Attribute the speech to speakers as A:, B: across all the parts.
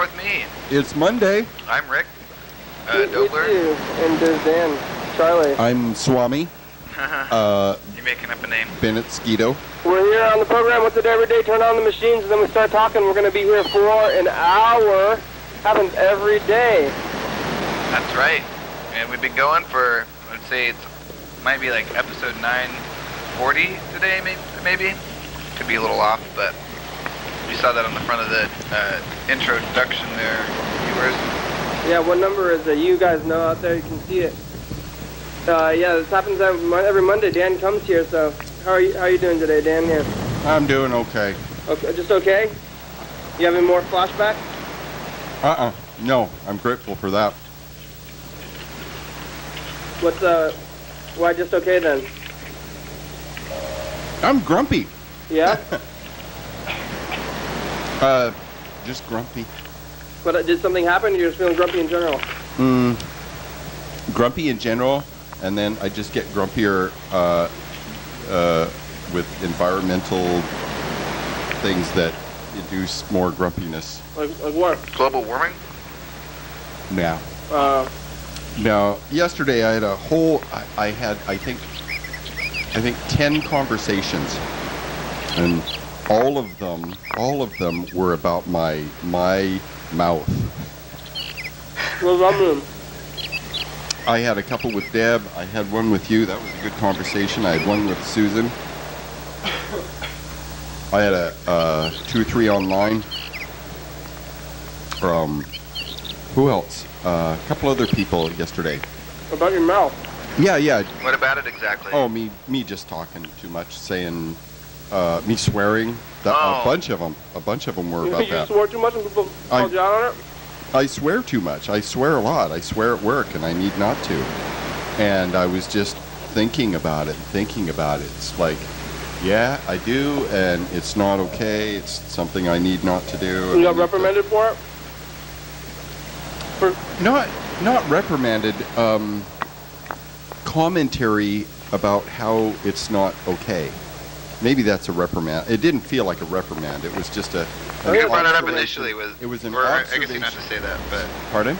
A: are with me?
B: It's Monday.
A: I'm Rick.
C: Dobler. And there's Dan. Charlie.
B: I'm Swami.
A: You're making up a name.
B: Bennett Skeeto.
C: We're here on the program with it every day. Turn on the machines and then we start talking. We're going to be here for an hour. Happens every day.
A: That's right. And we've been going for, let's say it might be like episode 940 today, maybe. Could be a little off, but we saw that on the front of the introduction there, viewers.
C: Yeah, what number is it? You guys know out there, you can see it. Yeah, this happens every Monday. Dan comes here, so how are you doing today, Dan? Yeah.
B: I'm doing okay.
C: Okay, just okay? You having more flashbacks?
B: No, I'm grateful for that.
C: Why just okay then?
B: I'm grumpy.
C: Yeah?
B: Just grumpy.
C: But did something happen or you're just feeling grumpy in general?
B: Grumpy in general, and then I just get grumpier with environmental things that induce more grumpiness.
C: Like what?
A: Global warming?
B: Yeah. Now, yesterday I had I think 10 conversations, and all of them were about my mouth.
C: What does that mean?
B: I had a couple with Deb. I had one with you. That was a good conversation. I had one with Susan. I had a 2 or 3 online from who else? A couple other people yesterday.
C: About your mouth?
B: Yeah.
A: What about it exactly?
B: Oh, me just talking too much, saying, me swearing. A bunch of them were about
C: you
B: that.
C: You swore too much and people called you out on it?
B: I swear too much. I swear a lot. I swear at work, and I need not to. And I was just thinking about it. It's like, yeah, I do, and it's not okay. It's something I need not to do.
C: You got reprimanded for it?
B: Not reprimanded. Commentary about how it's not okay. Maybe that's a reprimand. It didn't feel like a reprimand. It was just a.
A: You brought it up initially
B: it was an
A: I
B: observation.
A: guess you're not to say that, but.
B: Pardon?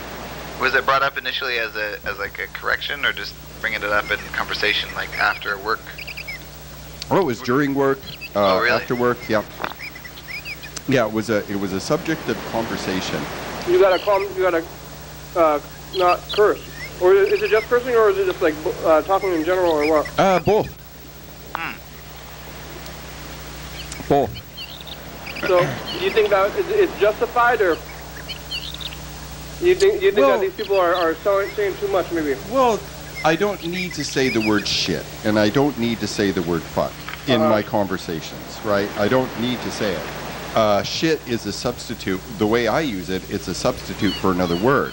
A: Was it brought up initially as like a correction, or just bringing it up in conversation, like after work?
B: Oh, it was during work.
A: Really?
B: After work. Yeah. Yeah, it was a subject of conversation.
C: You gotta not curse. Or is it just cursing, or is it just like talking in general, or what?
B: Both. Both.
C: So, do you think that it's justified, or you think that these people are saying too much, maybe?
B: Well, I don't need to say the word shit, and I don't need to say the word fuck in my conversations, right? I don't need to say it. Shit is a substitute. The way I use it, it's a substitute for another word.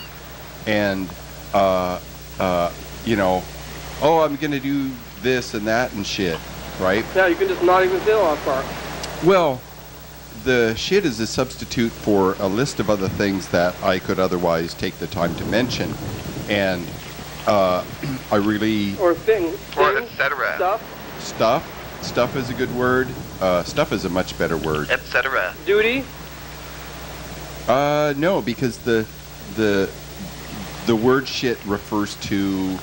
B: And, I'm going to do this and that and shit, right?
C: Yeah, you can just not even say that part.
B: Well, the shit is a substitute for a list of other things that I could otherwise take the time to mention. And I really...
C: Or things.
A: Or etc.
B: Stuff is a good word. Stuff is a much better word.
A: Etc.
C: Duty?
B: No, because the word shit refers to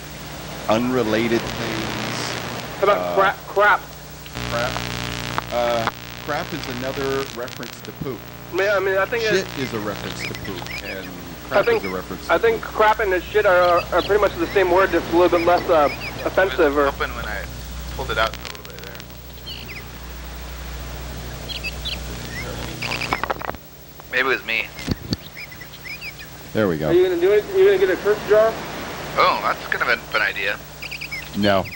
B: unrelated things.
C: How about crap?
B: Crap is another reference to poop.
C: I mean, I think
B: shit is a reference to poop, and crap is a reference to
C: I think crap and shit are pretty much the same word, just a little bit less offensive.
A: It was open when I pulled it out a little bit there. Maybe it was me.
B: There we go.
C: Are you gonna do it? Are you gonna get a curse jar?
A: Oh, that's kind of a fun idea.
B: No.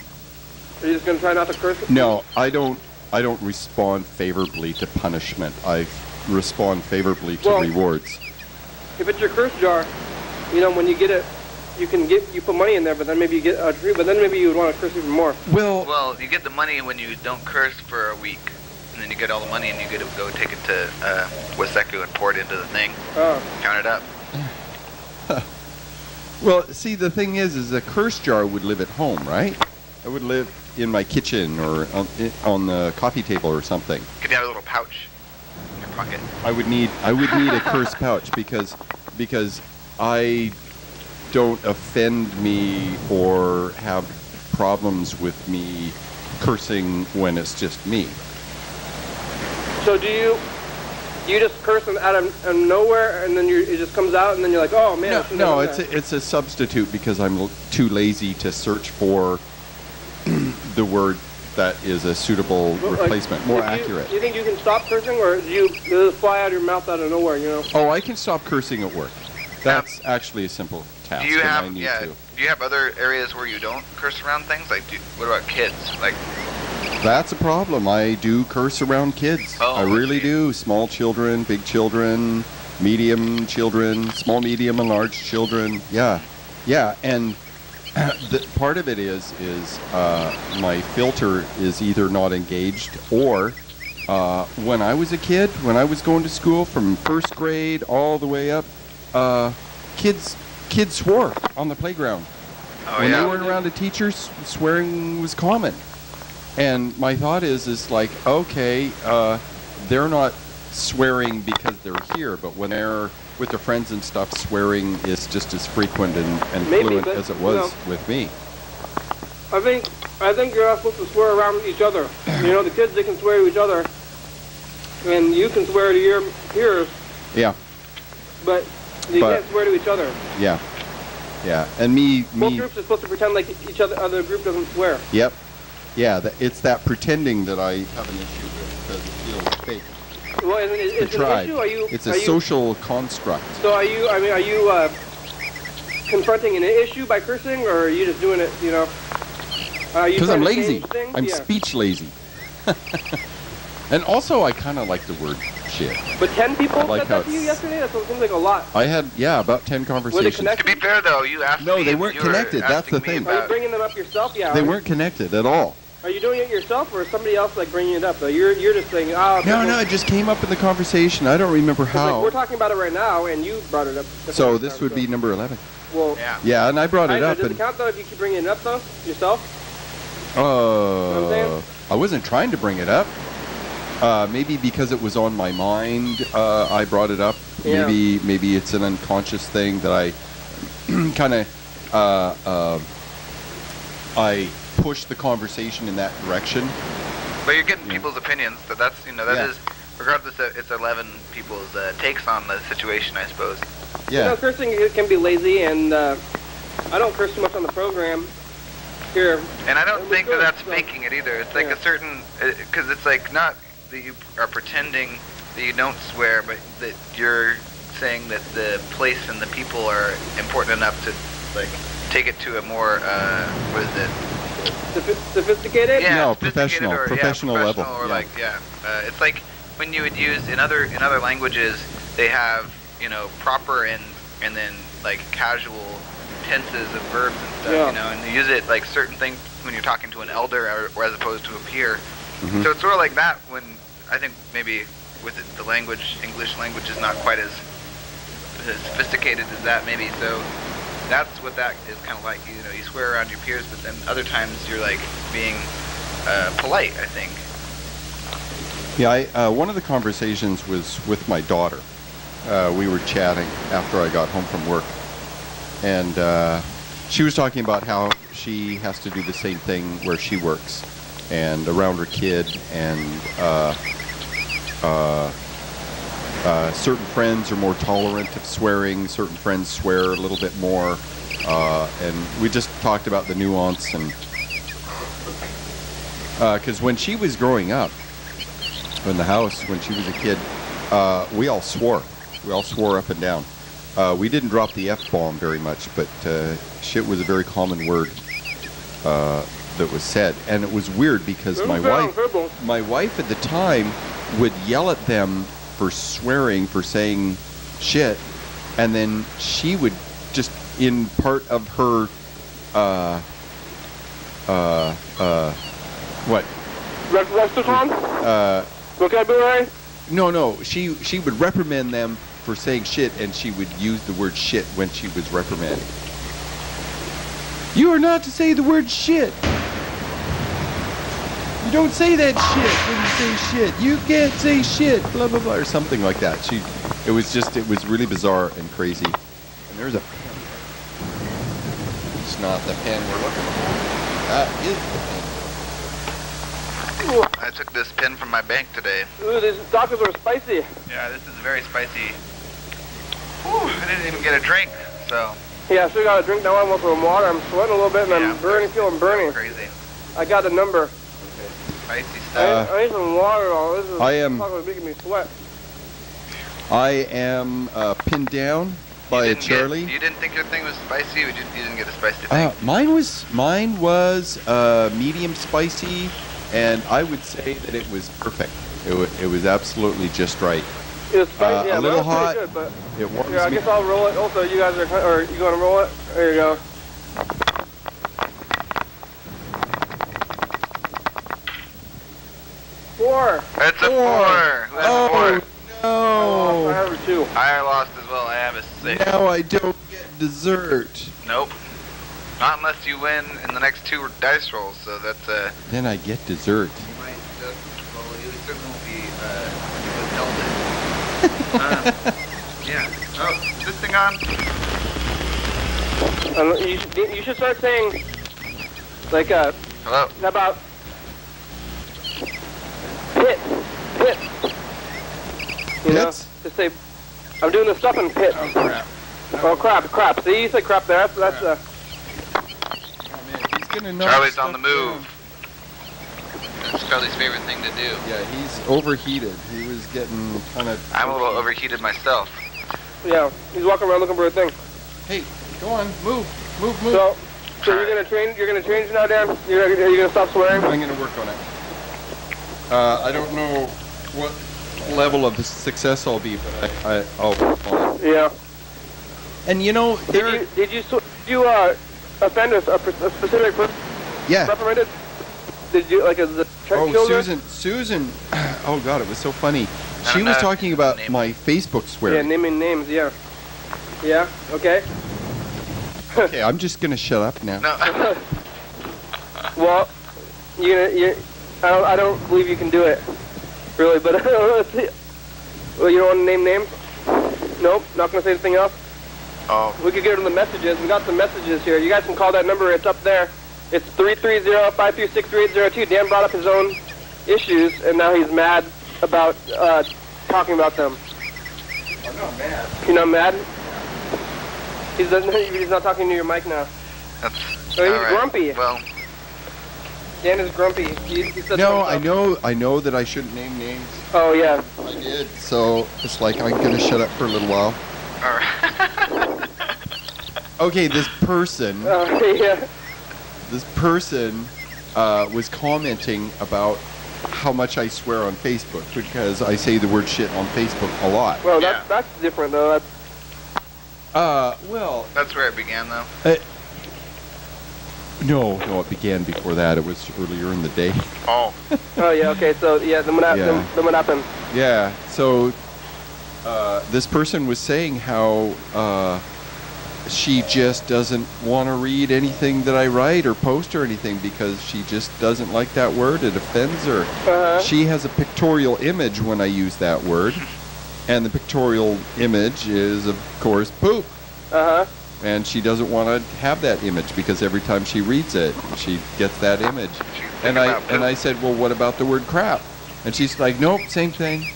C: Are you just gonna try not to curse?
B: No, I don't respond favorably to punishment. I respond favorably to rewards.
C: If it's your curse jar, when you get it, you put money in there, but then maybe you get a treat, but then maybe you would want to curse even more.
A: Well, you get the money when you don't curse for a week, and then you get all the money and you get to go take it to Waseku and pour it into the thing. Count it up.
B: Well, see, the thing is a curse jar would live at home, right? It would live in my kitchen or on the coffee table or something.
A: Could you have a little pouch in your bucket.
B: I would need a curse pouch because I don't offend me or have problems with me cursing when it's just me.
C: So do you just curse them out of nowhere, and then it just comes out, and then you're like, oh man.
B: No, it's a substitute because I'm too lazy to search for the word that is a suitable replacement, more accurate.
C: You think you can stop cursing, or do you just fly out of your mouth out of nowhere? You know?
B: Oh, I can stop cursing at work. That's actually a simple task.
A: Do you have
B: and I need to.
A: Do you have other areas where you don't curse around things? Like, what about kids? Like,
B: that's a problem. I do curse around kids.
A: Oh,
B: I really do. Small children, big children, medium children, small, medium, and large children. Yeah, and the part of it is my filter is either not engaged or when I was a kid, when I was going to school from first grade all the way up, kids swore on the playground.
A: oh
B: When
A: yeah.
B: they weren't around a teacher, swearing was common. And my thought is like, okay, they're not swearing because they're here, but when they're with their friends and stuff, swearing is just as frequent and fluent as it was with me.
C: I think you're not supposed to swear around each other. You know, the kids, they can swear to each other, and you can swear to your peers.
B: Yeah.
C: But you can't swear to each other.
B: Yeah. And
C: Both groups are supposed to pretend like other group doesn't swear.
B: Yep. Yeah, it's that pretending that I have an issue with because it feels fake.
C: Well, is it an issue?
B: It's a social construct.
C: So are you confronting an issue by cursing, or are you just doing it, you know?
B: Because I'm lazy.
C: Things?
B: I'm speech lazy. And also, I kind of like the word shit.
C: But 10 people
B: like
C: said that to you yesterday? That seems like a lot.
B: I had, about 10 conversations.
C: connected?
A: To be fair, though, you asked
B: No,
A: me
B: they
A: if
B: weren't
A: you were
B: connected. That's
A: asking
B: the
A: me
B: thing.
C: Are you
A: about-
C: bringing them up yourself? Yeah.
B: They weren't connected at all.
C: Are you doing it yourself, or is somebody else like bringing it up? Though you're just saying, oh.
B: No, it just came up in the conversation. I don't remember how.
C: Like, we're talking about it right now, and you brought it up.
B: So this would be number 11.
C: Well.
A: Yeah.
B: Yeah, and I brought it up.
C: Does it count though if you keep bringing it up though yourself?
B: I wasn't trying to bring it up. Maybe because it was on my mind, I brought it up.
C: Yeah.
B: Maybe it's an unconscious thing that I kind of I push the conversation in that direction.
A: But you're getting people's opinions. So that's that is regardless. It's 11 people's takes on the situation, I suppose.
B: Yeah.
C: You know, cursing can be lazy, and I don't curse too much on the program here.
A: And I don't think that's faking it either. It's like a certain, because it's like not that you are pretending that you don't swear, but that you're saying that the place and the people are important enough to like take it to a more what is it?
C: Sophisticated?
A: Yeah,
B: No,
A: sophisticated
B: professional level.
A: Or
B: Yeah.
A: it's like when you would use in other languages, they have proper and then like casual tenses of verbs and stuff, and you use it like certain things when you're talking to an elder or as opposed to a peer.
B: Mm-hmm.
A: So it's sort of like that when I think maybe with the language, English language is not quite as sophisticated as that maybe. So that's what that is kind of like. You swear around your peers, but then other times you're like being polite, I think.
B: Yeah, one of the conversations was with my daughter. We were chatting after I got home from work, and she was talking about how she has to do the same thing where she works and around her kid, and certain friends are more tolerant of swearing, certain friends swear a little bit more, and we just talked about the nuance, and because when she was growing up in the house, when she was a kid, we all swore up and down. We didn't drop the F-bomb very much, but shit was a very common word that was said, and it was weird because my wife at the time would yell at them for swearing, for saying shit, and then she would just, in part of her what?
C: Lexicon? Vocabulary?
B: No, she would reprimand them for saying shit, and she would use the word shit when she was reprimanded. You are not to say the word shit. You don't say that shit when you say shit. You can't say shit, blah, blah, blah, or something like that. It was really bizarre and crazy. And there's a pen. It's not the pen we're looking for. That is the pen.
A: I took this pin from my bank today.
C: Ooh, these tacos are spicy.
A: Yeah, this is very spicy. Whew, I didn't even get a drink, so.
C: Yeah, I still got a drink now. I want some water. I'm sweating a little bit, and I'm feeling burning.
A: Crazy.
C: I got the number.
A: Spicy stuff.
C: I need some water. This is making me sweat.
B: I am pinned down by Charlie.
A: You didn't think your thing was spicy? You didn't get a spicy thing?
B: Mine was medium spicy, and I would say that it was perfect. It was absolutely just right.
C: It was spicy,
B: a little hot.
C: Good, but
B: it warms
C: I guess I'll roll it. Also, you guys are you going to roll it? There you go. Four.
A: It's a four. Who has a four?
B: No.
C: I have a two.
A: I lost as well. I have a 6.
B: Now I don't get dessert.
A: Nope. Not unless you win in the next 2 dice rolls. So that's
B: Then I get dessert.
A: You might just. Well, you certainly won't be yeah. Oh, is this thing on?
C: You should start saying, like,
A: Hello.
C: how about pit. You know,
B: Pits?
C: just say, I'm doing the stuff in pit.
B: Oh crap.
C: Oh crap. See, you said crap there. That's
B: Oh man, he's gonna knock
A: Charlie's
B: stuff
A: on the move.
B: down.
A: That's Charlie's favorite thing to do.
B: Yeah, he's overheated. He was getting kind of.
A: I'm a little overheated myself.
C: yeah. He's walking around looking for a thing.
B: Hey, go on, move.
C: So you're gonna change now, Dan? Are you gonna stop swearing?
B: I'm gonna work on it. I don't know what level of success I'll be, but I'll work on it.
C: Yeah.
B: And you know,
C: Did you offend a specific person?
B: Yeah.
C: Reprimanded? Did you like the check children?
B: Susan. Oh God, it was so funny. She was talking about my Facebook
C: Yeah,
B: swearing.
C: naming names. Yeah. Yeah. Okay.
B: Okay, I'm just gonna shut up now.
A: No.
C: Well, I don't believe you can do it, really. But let's see. Well, you don't want to name names? Nope. Not gonna say anything else.
A: Oh.
C: We could give them the messages. We got some messages here. You guys can call that number. It's up there. It's 330-526-3802. Dan brought up his own issues, and now he's mad about talking about them.
B: I'm not mad.
C: You're not mad? He's not talking to your mic now.
A: That's
C: So he's
A: right.
C: grumpy.
A: Well,
C: Dan is grumpy. He said
B: No,
C: something.
B: I know that I shouldn't name names.
C: Oh, yeah.
B: I did. So it's like I'm gonna shut up for a little while.
A: all right.
B: Okay, this person
C: Yeah.
B: was commenting about how much I swear on Facebook because I say the word shit on Facebook a lot.
C: Well,
A: Yeah.
C: that's different, though.
B: Well,
A: That's where it began, though.
B: no, it began before that. It was earlier in the day.
A: Oh.
C: Oh, yeah, okay. So, yeah, then what happened?
B: Yeah. So this person was saying how she just doesn't want to read anything that I write or post or anything because she just doesn't like that word. It offends her.
C: Uh-huh.
B: She has a pictorial image when I use that word, and the pictorial image is, of course, poop.
C: Uh-huh.
B: And she doesn't want to have that image because every time she reads it, she gets that image. And I said, well, what about the word crap? And she's like, nope, same thing.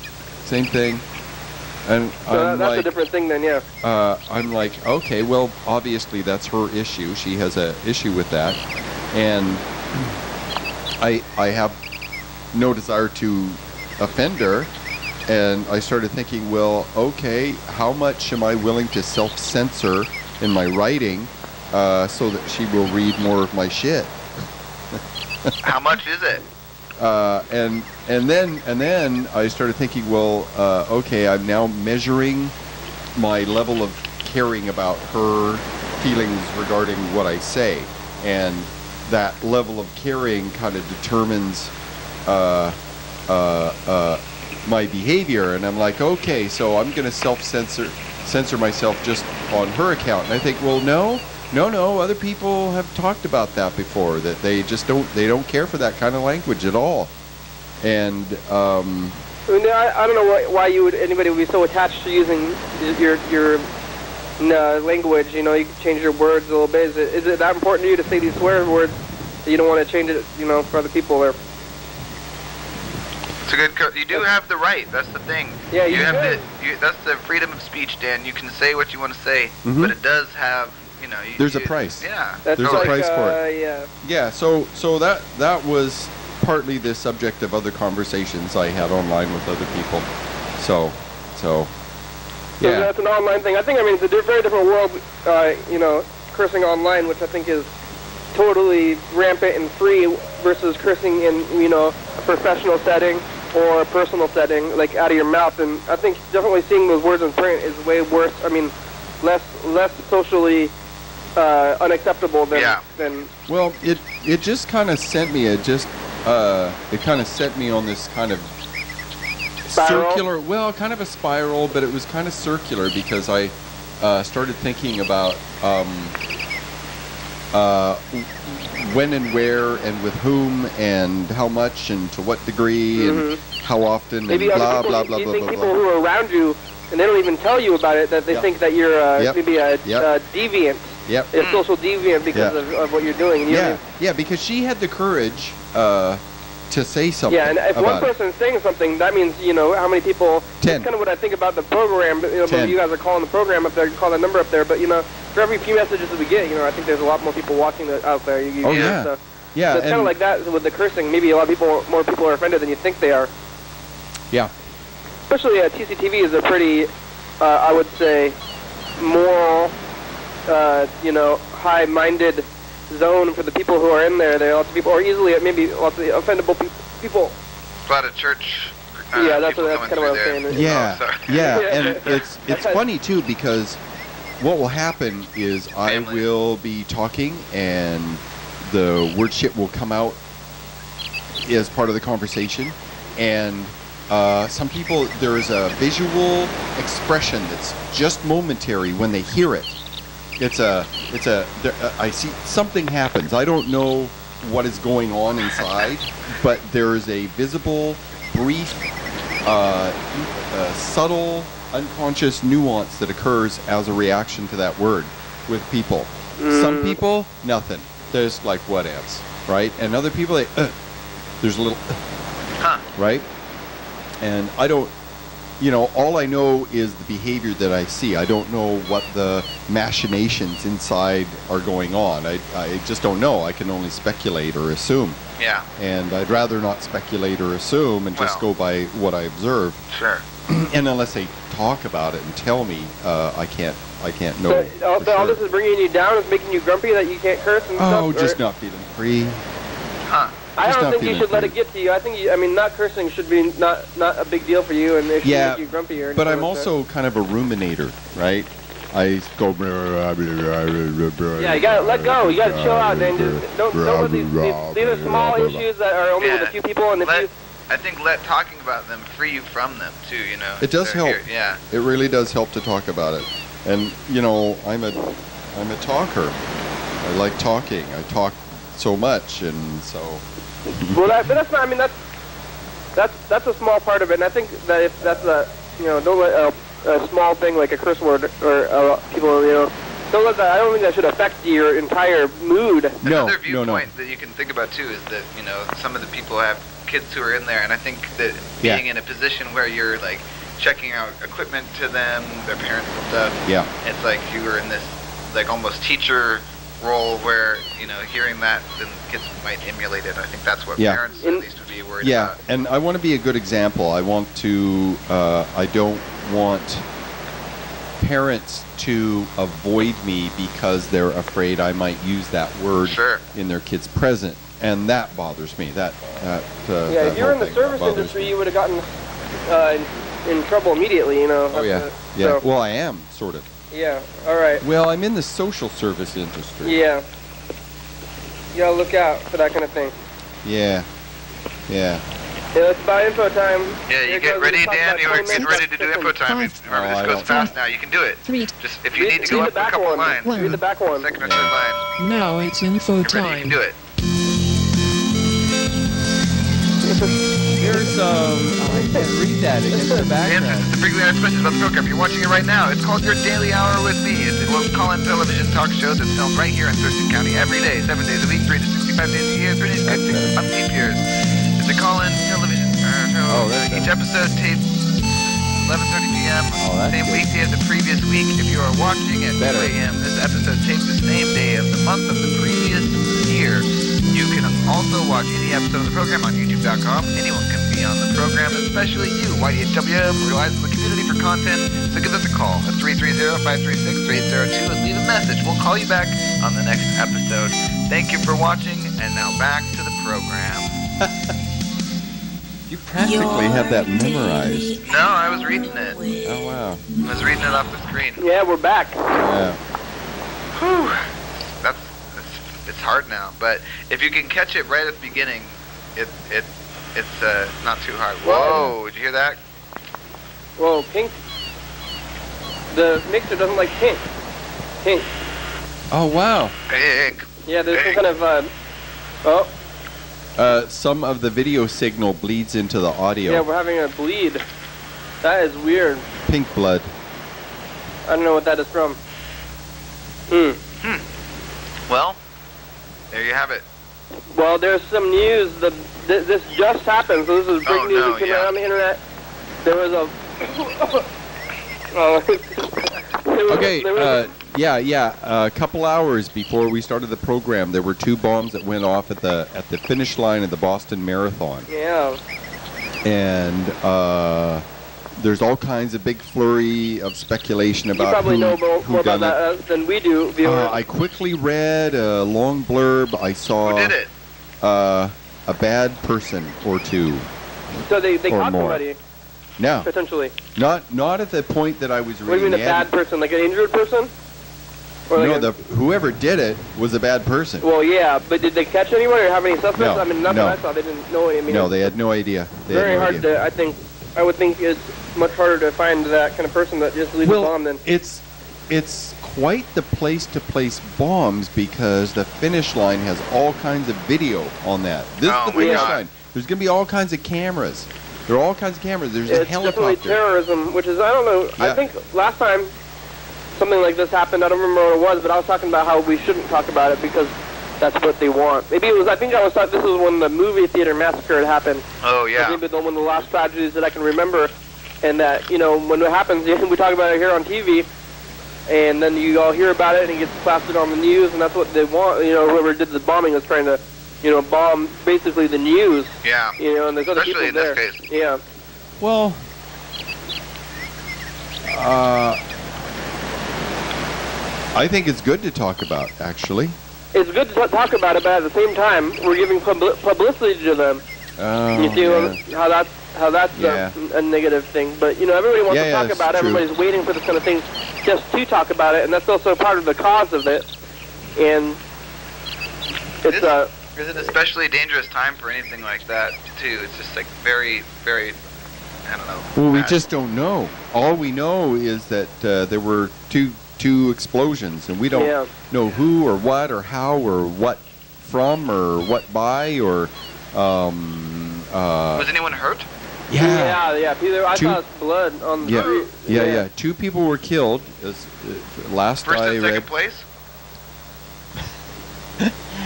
B: And
C: So that's a different thing then, yeah.
B: I'm like, okay, well, obviously that's her issue. She has an issue with that. And I have no desire to offend her. And I started thinking, well, okay, how much am I willing to self-censor in my writing so that she will read more of my shit?
A: How much is it?
B: And then I started thinking, well, okay, I'm now measuring my level of caring about her feelings regarding what I say, and that level of caring kind of determines my behavior. And I'm like, okay, so I'm going to censor myself just on her account. And I think, well, no, No. Other people have talked about that before. That they just don't care for that kind of language at all. And
C: I don't know why anybody would be so attached to using your language. You know, you can change your words a little bit. Is it that important to you to say these swear words that you don't want to change it? You know, for other people or?
A: It's a good. You do have the right. That's the thing.
C: Yeah,
A: you have that's the freedom of speech, Dan. You can say what you want to say, but it does have, you know.
B: There's a price.
A: Yeah.
C: There's
B: a price for it.
C: Yeah.
B: Yeah. So that was partly the subject of other conversations I had online with other people. So. Yeah.
C: That's an online thing. I mean, it's a very different world. You know, cursing online, which I think is totally rampant and free, versus cursing in, you know, a professional setting or a personal setting, like out of your mouth. And I think definitely seeing those words in print is way worse. I mean, less socially unacceptable than.
B: Well, it just kind of sent me. It kind of set me on this kind of
C: spiral?
B: circular. Well, kind of a spiral, but it was kind of circular because I started thinking about. When and where and with whom and how much and to what degree and how often
C: maybe
B: and blah,
C: people,
B: blah, blah,
C: you
B: blah,
C: think
B: blah,
C: people
B: blah.
C: who are around you and they don't even tell you about it, that they think that you're maybe a deviant, a social deviant because of what you're doing. And you
B: because she had the courage to say something.
C: Yeah, and if one person's saying something, that means, you know, how many people.
B: 10.
C: That's kind of what I think about the program. You know, you guys are calling the program up there, call the number up there, but, you know, for every few messages that we get, you know, I think there's a lot more people watching out there.
B: Yeah.
C: So it's kind of like that with the cursing. Maybe a lot of more people are offended than you think they are.
B: Yeah.
C: Especially TCTV is a pretty, I would say, moral, you know, high-minded zone for the people who are in there. There are lots of people, or easily maybe lots of offendable people.
A: A lot of church.
C: That's kind of what I'm saying.
B: And it's funny too, because what will happen is I will be talking and the word shit will come out as part of the conversation, and some people, there is a visual expression that's just momentary when they hear it. I see something happens. I don't know what is going on inside, but there is a visible, brief, subtle, unconscious nuance that occurs as a reaction to that word with people. Some people, nothing. There's like whatevs, right? And other people, there's a little, right? And I don't, you know, all I know is the behavior that I see. I don't know what the machinations inside are going on. I just don't know. I can only speculate or assume.
A: Yeah.
B: And I'd rather not speculate or assume and just go by what I observe.
A: Sure.
B: And unless they talk about it and tell me, I can't know.
C: So all this is bringing you down, is making you grumpy that you can't curse and stuff?
B: Oh, just not feeling free.
C: I don't think you should let it get to you. I think not cursing should be not a big deal for you, and it should make you grumpy or anything.
B: But I'm also kind of a ruminator, right? I go.
C: Yeah, you gotta let go. You gotta chill out, man. Just don't let these are small issues that are only with a few people, and
A: I think let talking about them free you from them too. You know.
B: It does help.
A: Yeah.
B: It really does help to talk about it, and you know, I'm a talker. I like talking. I talk so much, and so.
C: Well, but that's not. I mean, that's a small part of it, and I think that if that's don't let a small thing like a curse word or people, you know, don't let that. I don't think that should affect your entire mood.
A: Another viewpoint that you can think about too is that, you know, some of the people have kids who are in there, and I think that being in a position where you're like checking out equipment to them, their parents and stuff.
B: Yeah.
A: It's like you were in this like almost teacher role where, you know, hearing that, then kids might emulate it. I think that's what parents at least would be worried about.
B: Yeah, and I want to be a good example. I want to, I don't want parents to avoid me because they're afraid I might use that word in their kid's present, and that bothers me.
C: If you're in the service industry, you would have gotten in trouble immediately, you know.
B: Oh, yeah. Yeah. Well, I am, sort of.
C: Yeah, all right.
B: Well, I'm in the social service industry.
C: Yeah. You gotta look out for that kind of thing.
B: Yeah. Yeah.
C: Yeah, it's about info time.
A: Yeah, you get ready, Dan. You're getting ready to do info time. Remember, this goes fast now. You can do it. Just if you need to go up a couple lines,
C: read the back one.
A: second or third line.
D: Now it's info
A: Get ready, you can
D: time.
A: do it.
E: Here's I can't read that against the
A: The answers
E: background.
A: to frequently asked questions about the program. You're watching it right now. It's called Your Daily Hour with Me. It's a call-in television talk show that's filmed right here in Thurston County every day, 7 days a week, 365 days a year, 365 leap years. It's a call-in television show.
E: Oh, that's
A: Each episode taped 11:30 p.m.
E: Oh, that's
A: same
E: good.
A: weekday as the previous week. If you are watching at 2
E: Better.
A: a.m., this episode taped the same day of the month of the previous year. You can also watch any episode of the program on YouTube.com. Anyone can be on the program, especially you. YDHWM relies on the community for content, so give us a call at 330-536-3802 and leave a message. We'll call you back on the next episode. Thank you for watching, and now back to the program.
B: You practically have that memorized.
A: No, I was reading it.
B: Oh, wow.
A: I was reading it off the screen.
C: Yeah, we're back.
B: Yeah.
A: Whew. It's hard now, but if you can catch it right at the beginning, it's not too hard. Whoa, did you hear that?
C: Whoa, pink. The mixer doesn't like pink. Pink.
B: Oh, wow.
A: Hey,
C: Yeah, there's
A: Hey.
C: some kind of,
B: Some of the video signal bleeds into the audio.
C: yeah, we're having a bleed. That is weird.
B: Pink blood.
C: I don't know what that is from.
A: well, there you have it.
C: Well, there's some news that this just happened, so this is big
A: Oh,
C: news
A: no,
C: that came
A: yeah.
C: out on the internet. There was a... there was-
B: Okay,
C: there was
B: a couple hours before we started the program, there were 2 bombs that went off at the finish line of the Boston Marathon.
C: yeah.
B: And there's all kinds of big flurry of speculation
C: You
B: about
C: probably know more
B: who
C: about
B: done
C: that
B: it.
C: than we do, viewers.
B: I quickly read a long blurb. I saw
A: Who did it?
B: a bad person or 2.
C: so they
B: or
C: caught
B: more.
C: somebody,
B: No,
C: potentially.
B: not at the point that I was
C: What do you
B: reading.
C: mean a
B: the ad-
C: bad person? Like an injured person? Or like
B: No,
C: a-
B: whoever did it was a bad person.
C: Well, yeah, but did they catch anyone or have any suspects?
B: No,
C: I mean, not
B: no.
C: that I saw. They didn't know any. I mean,
B: No, they had no idea. They had
C: very
B: no
C: hard
B: idea.
C: to. I would think it's much harder to find that kind of person that just leaves a bomb than.
B: it's quite the place to place bombs because the finish line has all kinds of video on that. This
A: Oh
B: is the
A: my
B: finish
A: God.
B: line. There's going to be all kinds of cameras. There are all kinds of cameras. There's a
C: It's definitely
B: helicopter.
C: terrorism, which is, I don't know,
B: Yeah.
C: I think last time something like this happened, I don't remember what it was, but I was talking about how we shouldn't talk about it because that's what they want. Maybe it was, I think I was talking, this was when the movie theater massacre had happened.
A: Oh, yeah.
C: Maybe one of the last tragedies that I can remember, and that, you know, when it happens, we talk about it here on TV, and then you all hear about it, and it gets plastered on the news, and that's what they want. You know, whoever did the bombing was trying to, you know, bomb basically the news.
A: Yeah.
C: You know, and there's other
A: Especially
C: people
A: in
C: there.
A: this case.
C: Yeah.
B: Well, I think it's good to talk about, actually.
C: It's good to talk about it, but at the same time, we're giving publicity to them.
B: Oh,
C: You see
B: yeah.
C: how that's
B: Yeah.
C: a negative thing. But, you know, everybody wants
B: Yeah,
C: to
B: yeah,
C: talk
B: it's
C: about it.
B: true.
C: Everybody's waiting for this kind of thing just to talk about it, and that's also part of the cause of it. And it's
A: It's an especially dangerous time for anything like that, too. It's just like very, very, I don't know.
B: Well, we
A: bad.
B: just don't know. All we know is that there were two explosions, and we don't
C: Yeah.
B: know who or what or how or what from or what by or.
A: Was anyone hurt?
C: yeah. Peter, I
B: Two-
C: saw blood on the
B: Yeah,
C: street.
B: yeah. 2 people were killed. Last
A: First
B: I
A: and
B: read.
A: second place?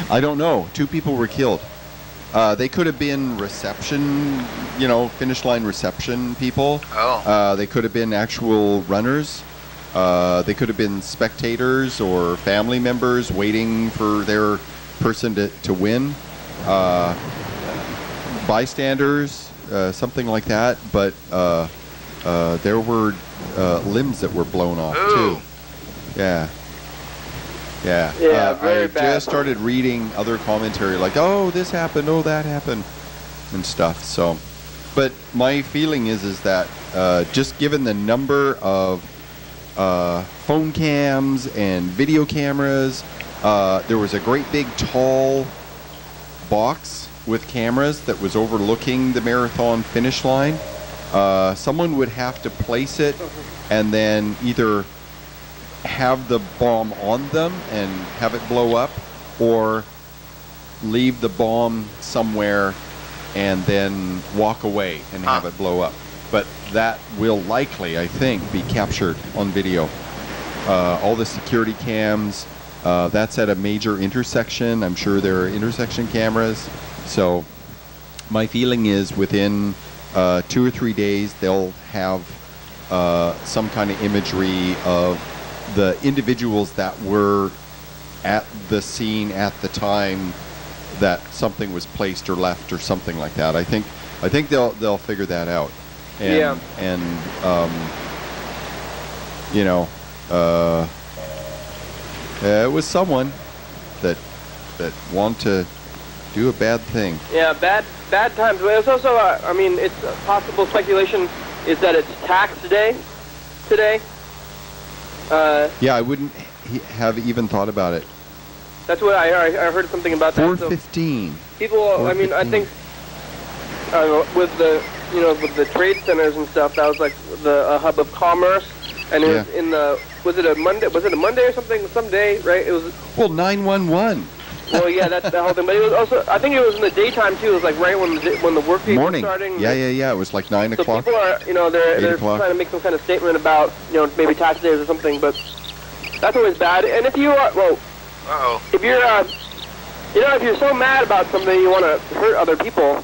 B: I don't know. 2 people were killed. They could have been reception, finish line reception people.
A: Oh.
B: They could have been actual runners. They could have been spectators or family members waiting for their person to win. Bystanders, something like that. But there were limbs that were blown off
A: Ooh.
B: too. Yeah. Yeah.
C: Yeah, very
B: I
C: bad.
B: just started reading other commentary like, oh, this happened, oh, that happened, and stuff. So, but my feeling is that just given the number of phone cams and video cameras, there was a great big tall box with cameras that was overlooking the marathon finish line, someone would have to place it and then either have the bomb on them and have it blow up, or leave the bomb somewhere and then walk away and have it blow up. But that will likely, I think, be captured on video. All the security cams, that's at a major intersection. I'm sure there are intersection cameras. So my feeling is within 2 or 3 days, they'll have some kind of imagery of the individuals that were at the scene at the time that something was placed or left or something like that. I think they'll figure that out. And, you know, it was someone that wanted to do a bad thing. Yeah,
C: bad times. But it's also, I mean, it's possible speculation is that it's tax day today.
B: Yeah, I wouldn't have even thought about it.
C: That's what I heard something about that.
B: 4:15.
C: People, I mean, I think with the with the trade centers and stuff, that was like the hub of commerce, and it was in the was it a Monday or something? Some day, right? It was.
B: Well, 911.
C: Well, yeah, that's the whole thing. But it was also, I think it was in the daytime too. It was like right when the work day was starting.
B: Yeah. It was like 9
C: so
B: o'clock.
C: So people are, they're trying to make some kind of statement about, maybe tax days or something. But that's always bad. And if you are, if you're, if you're so mad about something you want to hurt other people,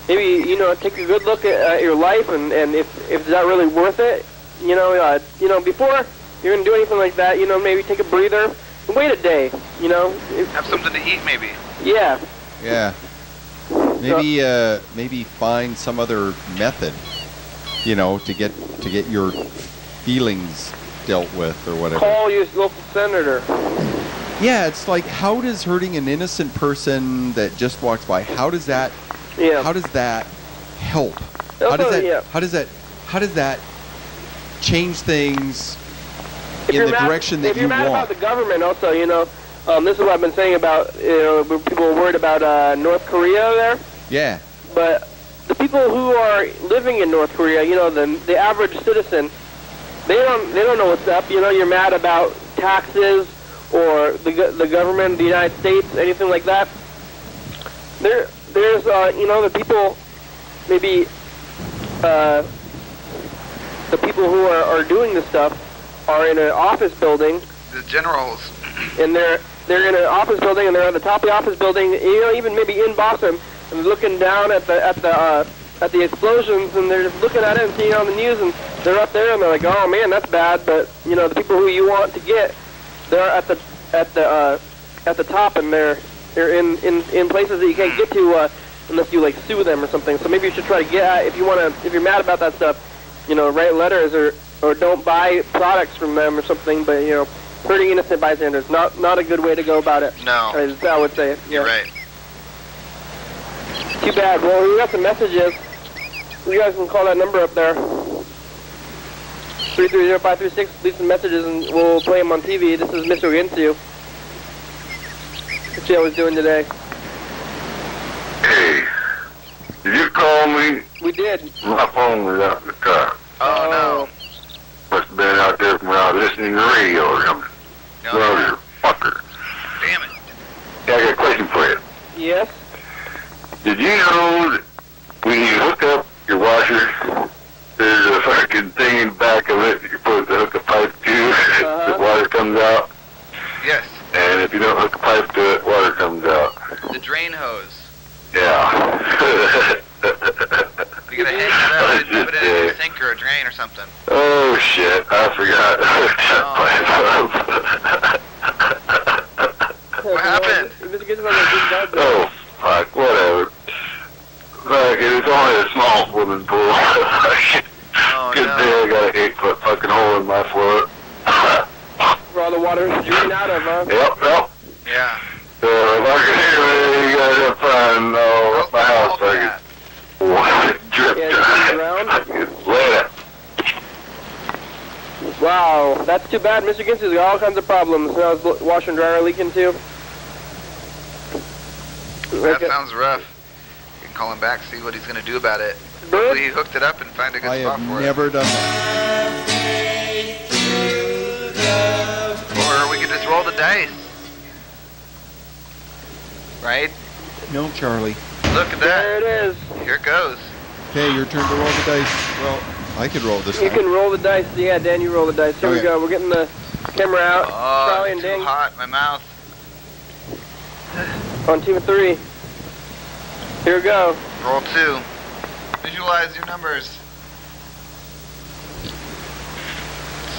C: maybe take a good look at your life and if that really worth it. Before you're gonna do anything like that, maybe take a breather. Wait a day,
A: Have something to eat, maybe.
C: Yeah.
B: Yeah. Maybe find some other method, to get your feelings dealt with or whatever.
C: Call your local senator.
B: Yeah, it's like, how does hurting an innocent person that just walks by, how does that help? How does that change things in the direction that you want?
C: If you're mad about the government also, this is what I've been saying about, people are worried about North Korea there.
B: Yeah.
C: But the people who are living in North Korea, the average citizen, they don't know what's up. You're mad about taxes or the government, the United States, anything like that. There's the people, maybe the people who are doing this stuff are in an office building.
A: The generals.
C: And they're in an office building, and they're at the top of the office building, even maybe in Boston, and looking down at the explosions, and they're just looking at it and seeing it on the news, and they're up there, and they're like, oh man, that's bad. But the people who you want to get, they're at the top, and they're in places that you can't get to unless you like sue them or something. So maybe you should try to get if you're mad about that stuff, write letters or don't buy products from them or something. But hurting innocent bystanders, not a good way to go about it.
A: No,
C: I would say. Yeah.
A: You're right.
C: Too bad. Well, we got some messages. You guys can call that number up there. 330-536. Leave some messages and we'll play them on TV. This is Mr. Ginsu. Let's see how he's doing today.
D: Hey, did you call me?
C: We did.
D: My phone was out in the car.
A: Oh, no.
D: Must have been out there from around listening to the radio or something.
A: No.
D: Brother, fucker.
A: Damn it.
D: Yeah, I got a question for you.
C: Yes?
D: Did you know that when you hook up your washer, there's a fucking thing in the back of it that you're supposed to hook a pipe to, the water comes out?
A: Yes.
D: And if you don't hook a pipe to it, water comes out.
A: The drain hose.
D: Yeah.
A: You gotta put it in a sink or a drain or something.
D: Oh shit, I forgot.
A: What happened?
D: Oh fuck, whatever. Fuck, it's only a small swimming pool. Good thing I got an 8-foot fucking hole in my floor.
C: Where all the water is draining out of, huh?
D: Yep.
A: Yeah.
D: So if I can hear you guys have fun, my house, I can drip later.
C: Wow, that's too bad. Mr. Ginsu's got all kinds of problems. Now his washer and dryer leaking too.
A: That sounds rough. call him back, see what he's gonna do about it.
C: Bird?
A: Hopefully he hooked it up and find a good
B: I
A: spot
B: have
A: for
B: never done that.
A: it. Or we could just roll the dice. Right?
B: No, Charlie.
A: Look at
C: There
A: that.
C: it is.
A: Here it goes.
B: Okay, your turn to roll the dice. Well, I could roll this
C: You
B: time.
C: can roll the dice. Yeah, Dan, you roll the dice. Here we
B: Okay.
C: go. We're getting the camera out.
A: Oh,
C: Charlie and
A: it's too
C: Dan
A: hot in my mouth.
C: on team of 3. Here we go.
A: Roll 2. Visualize your numbers.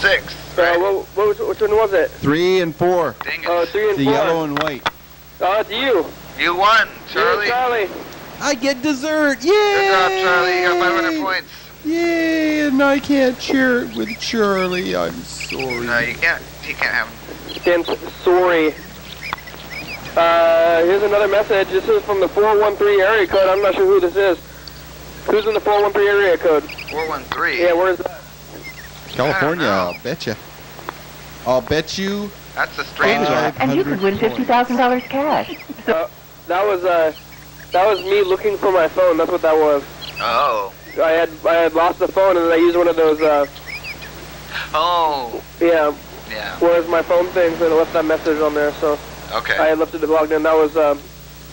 A: 6. Right?
C: Which one was it?
B: 3 and 4.
A: Dang it.
C: Oh, 3 and
B: The
C: 4.
B: yellow and white.
C: Oh, it's you.
A: You won, Charlie.
C: You, Charlie.
B: I get dessert. Yay!
A: Good job, Charlie. You got 500 points.
B: Yay! And I can't share it with Charlie. I'm sorry.
A: No, you can't. He can't have them.
C: Dan, sorry. Here's another message. This is from the 413 area code. I'm not sure who this is. Who's in the 413 area code?
A: 413.
C: Yeah, where is that?
B: California,
A: I
B: I'll
A: don't
B: betcha. I'll bet you.
A: That's a strange one.
F: And you could win $50,000 cash.
C: That was me looking for my phone. That's what that was.
A: Oh.
C: I had lost the phone, and then I used one of those.
A: Oh.
C: Yeah.
A: Yeah.
C: Where's my phone things, and I left that message on there. So
A: Okay.
C: I had left it logged in. That was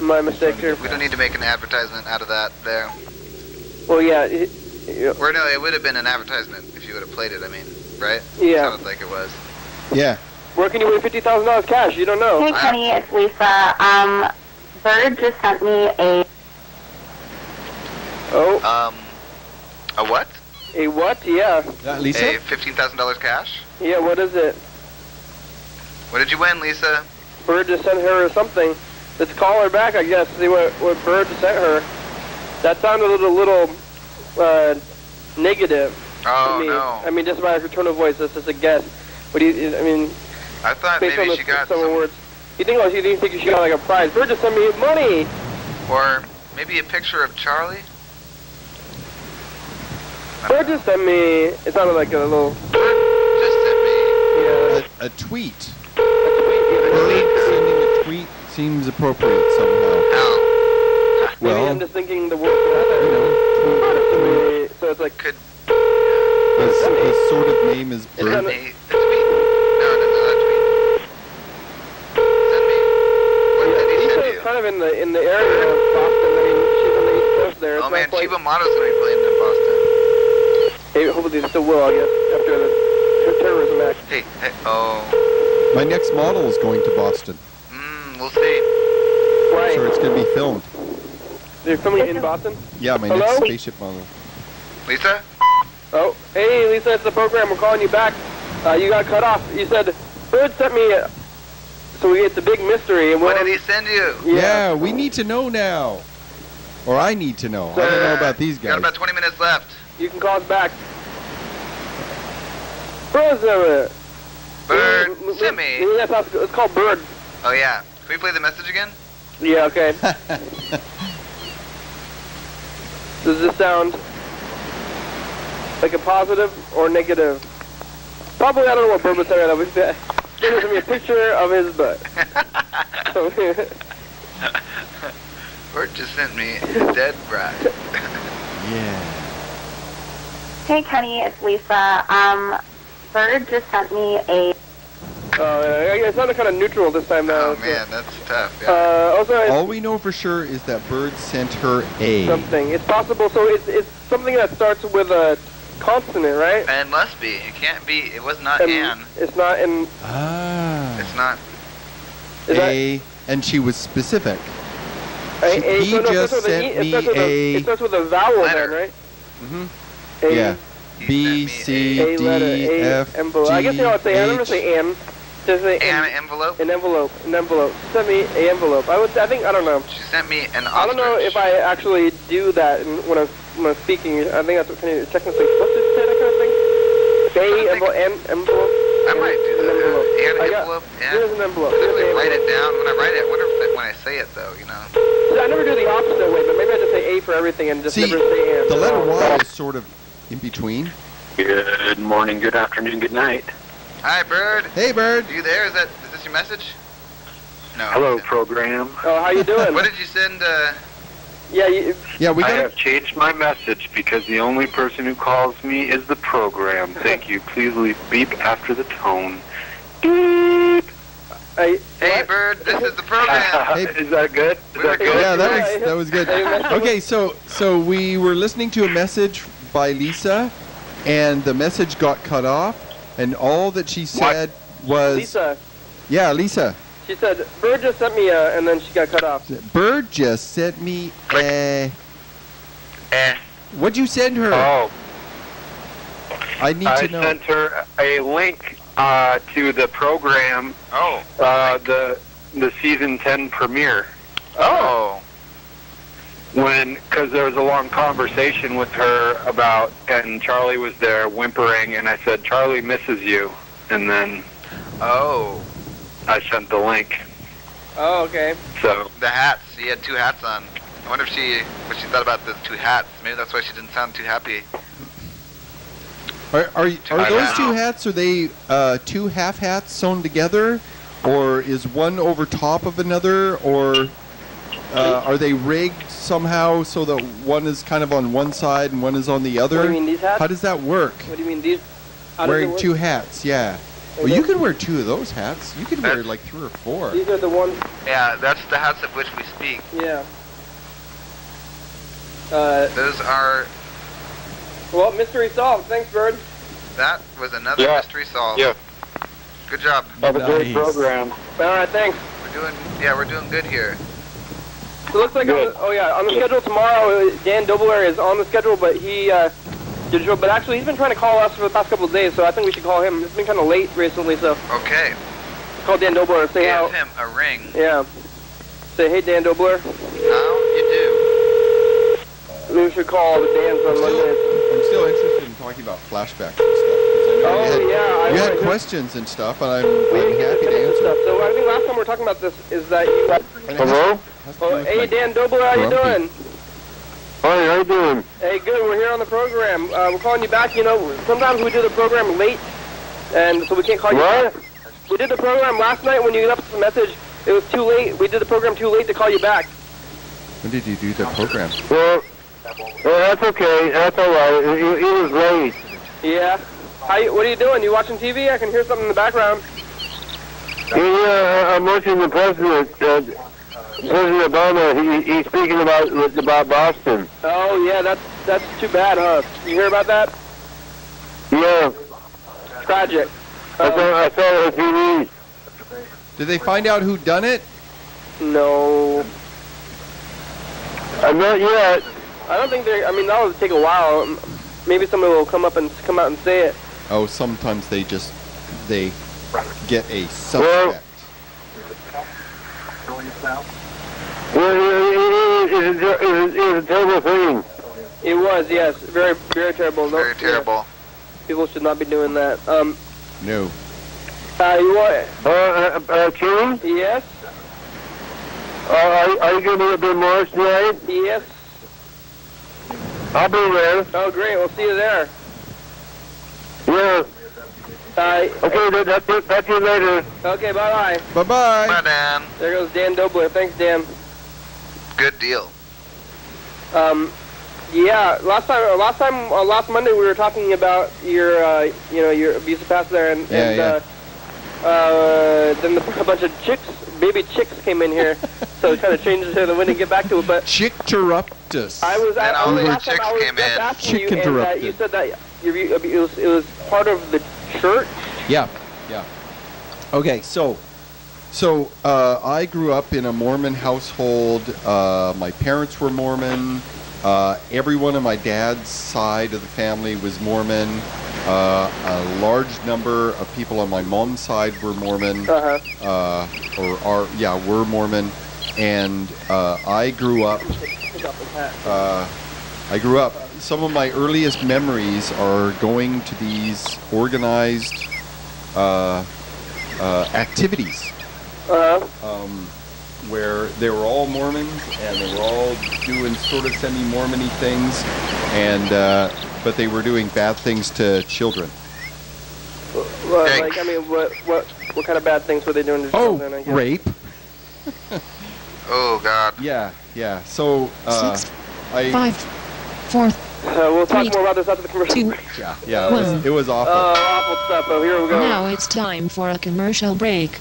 C: my mistake here.
A: We don't need to make an advertisement out of that there.
C: Well, yeah.
A: Or no, it would have been an advertisement if you would have played it, I mean, right?
C: Yeah.
A: Sounded like it was.
B: Yeah.
C: Where can you win $50,000 cash? You don't know.
F: Hey, Kenny, it's Lisa. Bird just sent me a...
C: Oh,
A: A what?
C: a what? Yeah.
B: That Lisa?
A: A $15,000 cash?
C: Yeah, what is it?
A: What did you win, Lisa?
C: Bird just sent her something. Let's call her back, I guess, see what Bird sent her. That sounded a little negative
A: Oh,
C: to me.
A: no.
C: I mean, just by her tone of voice, that's just a guess. What do you, I mean,
A: I thought
C: based on
A: maybe
C: the
A: she got
C: some
A: some,
C: words. You think she got like a prize? Bird just sent me money.
A: or maybe a picture of Charlie?
C: Bird just sent me, it sounded like a little,
A: Just sent me.
C: yeah,
B: A tweet.
C: a tweet. Yeah,
B: Bird sending a tweet seems appropriate somehow.
A: Oh.
C: maybe
B: Well,
C: I'm just thinking the word for
B: you know,
C: Bird just sent me, so it's like,
A: Could
B: his sort of name is
A: send
B: Bird.
A: me a tweet? No, not tweet. Send me. What did he send
C: Lisa's
A: you?
C: kind of in the area of Boston. I mean, she's on the East Coast there. It's
A: Oh
C: not
A: man,
C: quite-
A: Chiba Motto's gonna be playing in Boston.
C: Hey, hopefully they still will, I guess, after the terrorism act.
A: Hey, oh.
B: My next model is going to Boston.
A: We'll see.
C: Right.
B: So it's going to be filmed.
C: They're filming in Boston?
B: Yeah, my
C: Hello?
B: next spaceship model.
A: Lisa?
C: Oh, hey, Lisa, it's the program. We're calling you back. You got cut off. You said, Bird sent me, so it's a big mystery. And
A: What did he send you?
B: Yeah, we need to know now. Or I need to know. I don't know about these
A: Got
B: guys.
A: about 20 minutes left.
C: You can call us back. Bird sent me.
A: Bird, send me.
C: It's called Bird.
A: Oh yeah. Can we play the message again?
C: Yeah, okay. Does this sound like a positive or negative? Probably, I don't know what Bird would say right now. Bird sent me a picture of his butt.
A: Bird just sent me a dead rat.
B: Yeah.
F: Hey, Kenny, it's Lisa. Bird just sent me a...
C: Oh, yeah, it sounded kind of neutral this time, though.
A: Oh man, that's tough. Yeah.
C: Also, it's
B: All we know for sure is that Bird sent her a.
C: something. It's possible. So it's something that starts with a consonant, right?
A: And it must be. It can't be. It was not
C: And
A: Anne.
C: it's not in.
B: Ah.
A: It's not.
C: Is
B: A, and she was specific.
C: A,
B: He
C: so no, it
B: just
C: starts with an
B: sent
C: E- it
B: me
C: starts with
B: a-
C: It starts with a vowel,
A: letter.
C: then, right?
B: Mm-hmm.
C: A,
B: Yeah.
A: He
B: B,
A: sent
B: C,
A: me
C: A
B: D,
C: letter. A
B: F,
C: envelope. I guess you know what say. I never
B: H.
C: say an. Just say
A: Anne
C: an,
A: envelope.
C: an envelope. An envelope. Send me a envelope. I think I don't know.
A: She sent me an ostrich.
C: I don't know if I actually do that when I'm speaking. I think that's what kind of technically supposed to say, that kind of thing. A envelope. Envelope.
A: I might do that. An
C: I got-
A: envelope.
C: Here's an envelope.
A: I
C: Here's
A: really
C: an
A: write it
C: envelope.
A: down. When I write it, I wonder if when I say it though, you know.
C: I never do the opposite way, but maybe I just say A for everything and just
B: See,
C: never say and.
B: the letter Y is sort of in between.
G: Good morning, good afternoon, good night.
A: Hi, Bird.
B: Hey, Bird.
A: Are you there? Is this your message? No.
G: Hello, program.
C: Oh, how you doing?
A: What did you send?
B: Yeah, we
G: I
B: got.
G: have changed my message because the only person who calls me is the program. Thank you. Please leave beep after the tone. Beep.
A: Hey, Bird, this is the program.
B: Hey.
G: Is that good? Is that good?
B: Yeah, that was good. Okay, so we were listening to a message by Lisa, and the message got cut off, and all that she said was
C: Lisa.
B: Yeah, Lisa.
C: She said, Bird just sent me and then she got cut off.
B: Bird just sent me What'd you send her?
G: Oh.
B: I need to know.
G: I sent her a link to the program.
A: Oh.
G: The season 10 premiere.
A: Oh.
G: Because there was a long conversation with her about, and Charlie was there whimpering, and I said, Charlie misses you. And then I sent the link.
C: Oh, okay.
G: So
A: the hats. He had 2 hats on. I wonder what she thought about those 2 hats. Maybe that's why she didn't sound too happy.
B: Are those 2 hats, are they 2 half hats sewn together? Or is one over top of another? Or are they rigged somehow so that one is kind of on one side and one is on the other?
C: What do you mean, these hats?
B: How does that work?
C: What do you mean, these?
B: Wearing 2 hats, yeah. Well, you could wear 2 of those hats. You could wear like 3 or 4.
C: These are the ones.
A: Yeah, that's the hats of which we speak.
C: Yeah.
A: Those are...
C: Well, mystery solved. Thanks, Bird.
A: That was another mystery solved.
G: Yeah.
A: Good job.
G: Have a great program.
C: All right, thanks.
A: We're doing good here.
C: So it looks like on the schedule tomorrow, Dan Dobler is on the schedule, but he did show. But actually, he's been trying to call us for the past couple of days, so I think we should call him. It's been kind of late recently, so.
A: Okay.
C: Call Dan Dobler and say
A: Give him a ring.
C: Yeah. Say, hey, Dan Dobler.
A: How you do?
C: We should call the Dans on Mondays.
B: I'm still interested in talking about flashbacks and stuff. You had questions and stuff, and I'm happy to answer.
C: So I think last time we were talking about this is that you...
G: Hello?
C: Hey, Dan Dobler, how you doing?
G: Hi, how you doing?
C: Hey, good. We're here on the program. We're calling you back. You know, sometimes we do the program late, and so we can't call you back. We did the program last night when you left us a message. It was too late. We did the program too late to call you back.
B: When did you do the program?
G: Well, that's okay. That's all right. It was late.
C: Yeah. What are you doing? You watching TV? I can hear something in the background.
G: Yeah, I'm watching the president. President Obama. He's speaking about Boston.
C: Oh yeah, that's too bad, huh? You hear about that?
G: Yeah.
C: Tragic.
G: I saw it on TV.
B: Did they find out who done it?
C: No.
G: Not yet.
C: I don't think I mean, that will take a while. Maybe somebody will come out and say it.
B: Oh, sometimes they get a suspect.
G: Well, it was a terrible thing.
C: It was, yes. Very, very terrible.
A: Very terrible.
C: Yeah. People should not be doing that.
B: No.
C: You want...
G: King?
C: Yes?
G: Are you going to be a bit more tonight?
C: Yes.
G: I'll be there.
C: Oh, great. We'll see you there.
G: Yeah.
C: Okay,
G: that's you later.
C: Okay, bye-bye.
B: Bye-bye.
A: Bye, Dan.
C: There goes Dan Dobler. Thanks, Dan.
A: Good deal.
C: Yeah, last Monday we were talking about your abusive past there, and then a bunch of baby chicks came in here, so it kind of changed it, and we didn't get back to it, but...
B: Chick-terruptus.
A: And all the chicks came in.
B: Chick-interrupted.
C: You said that it was part of the church?
B: Yeah. Okay, so I grew up in a Mormon household. My parents were Mormon. Everyone on my dad's side of the family was Mormon. A large number of people on my mom's side were Mormon. Were Mormon. And I grew up. Some of my earliest memories are going to these organized activities. Where they were all Mormons and they were all doing sort of semi-Mormon-y things, and but they were doing bad things to children.
C: What kind of bad things were they doing to children? I guess?
B: Rape.
A: Oh, God.
B: Yeah. So,
H: 6, 5, 4.
C: We'll talk more about this after the commercial.
H: 2.
B: Yeah. It was awful.
C: Awful stuff. Oh, here we go.
H: Now it's time for a commercial break.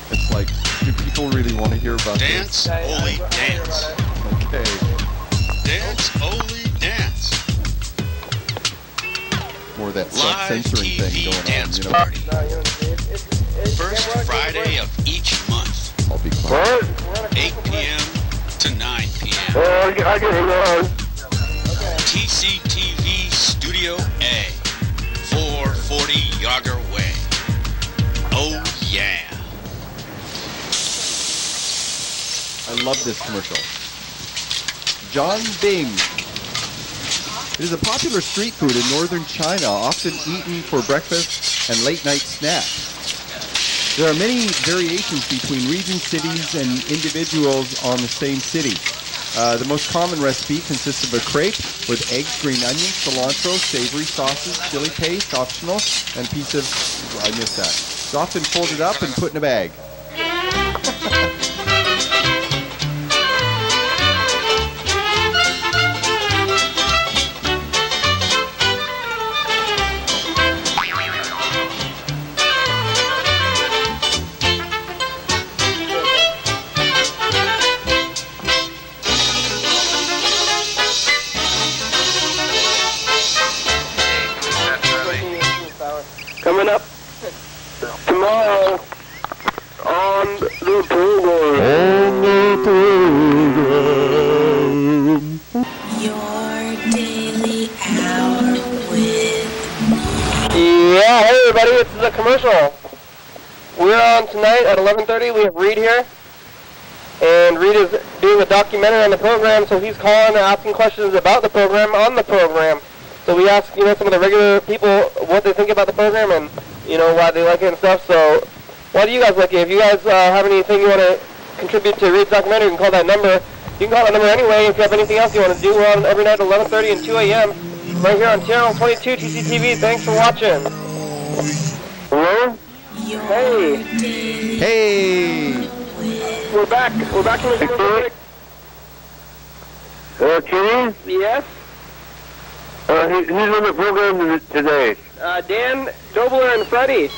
B: It's like, do people really want to hear about
I: Dance,
B: this?
I: Oli, dance.
B: Okay.
I: Dance, Oli, dance.
B: More of that
I: Live
B: self-censoring
I: TV
B: thing going
I: dance
B: on, you know.
I: party. First Friday of each month.
B: I'll be quiet.
D: What?
I: 8 p.m. to 9 p.m.
D: Oh, I get it on.
I: TCTV Studio A, 440 Yager Way. Oh, yeah.
B: I love this commercial. John Bing. It is a popular street food in northern China, often eaten for breakfast and late-night snacks. There are many variations between regions, cities, and individuals on the same city. The most common recipe consists of a crepe with eggs, green onions, cilantro, savory sauces, chili paste, optional, and piece of... I missed that. It's often folded up and put in a bag.
C: Coming up tomorrow on the program.
J: Your daily hour with
C: Yeah, hey everybody, it's the commercial. We're on tonight at 11:30. We have Reed here. And Reed is doing a documentary on the program, so he's calling and asking questions about the program on the program. So we ask, some of the regular people what they think about the program and, why they like it and stuff. So why do you guys like it? If you guys have anything you want to contribute to Reed's documentary, you can call that number. You can call that number anyway. If you have anything else you want to do, we're on every night at 11:30 and 2 a.m. right here on Channel 22 TCTV. Thanks for watching. Hello? Hey.
B: Hey!
C: We're back. We're back from the commercial break.
D: Kenny?
C: Yes?
D: Who's on the program today?
C: Dan, Dobler, and Freddie.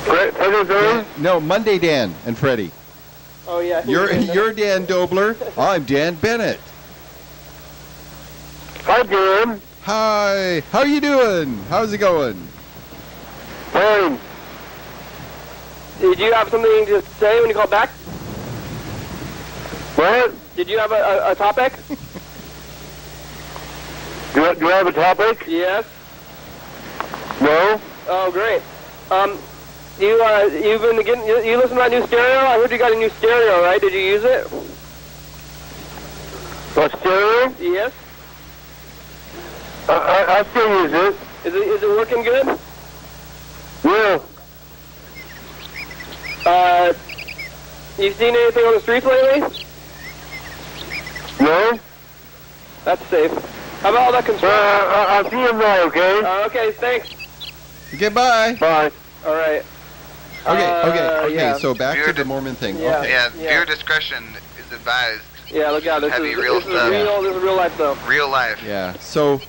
D: Freddie's on?
B: No, Monday Dan and Freddie.
C: Oh, yeah.
B: You're Dan Dobler. I'm Dan Bennett.
D: Hi, Dan.
B: Hi. How you doing? How's it going?
D: Fine.
C: Did you have something to say when you called back?
D: What?
C: Did you have a topic?
D: Do you have a topic?
C: Yes.
D: No?
C: Oh, great. You've been getting, you listen to that new stereo? I heard you got a new stereo, right? Did you use it?
D: A stereo?
C: Yes.
D: I still use it.
C: Is it working good?
D: Yeah.
C: You seen anything on the streets lately?
D: No?
C: That's safe. How about all that construction?
D: I'll see you now, okay?
C: Okay, thanks.
B: Okay, bye.
D: Bye.
C: All right.
B: Okay,
C: yeah.
B: so back to the Mormon thing.
C: Yeah.
B: Okay.
A: Yeah, viewer discretion is advised.
C: Yeah, look out. This is real stuff. This is real life, though.
A: Real life.
B: Yeah. So,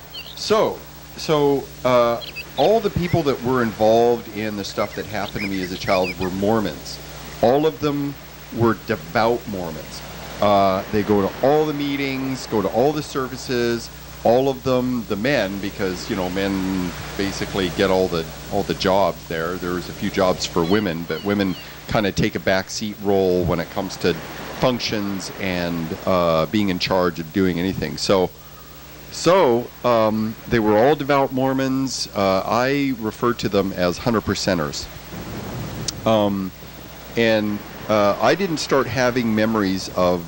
B: all the people that were involved in the stuff that happened to me as a child were Mormons. All of them were devout Mormons. They go to all the meetings, go to all the services. All of them, the men, because men basically get all the jobs there. There's a few jobs for women, but women kind of take a backseat role when it comes to functions and being in charge of doing anything. So they were all devout Mormons. I refer to them as 100%ers. And I didn't start having memories of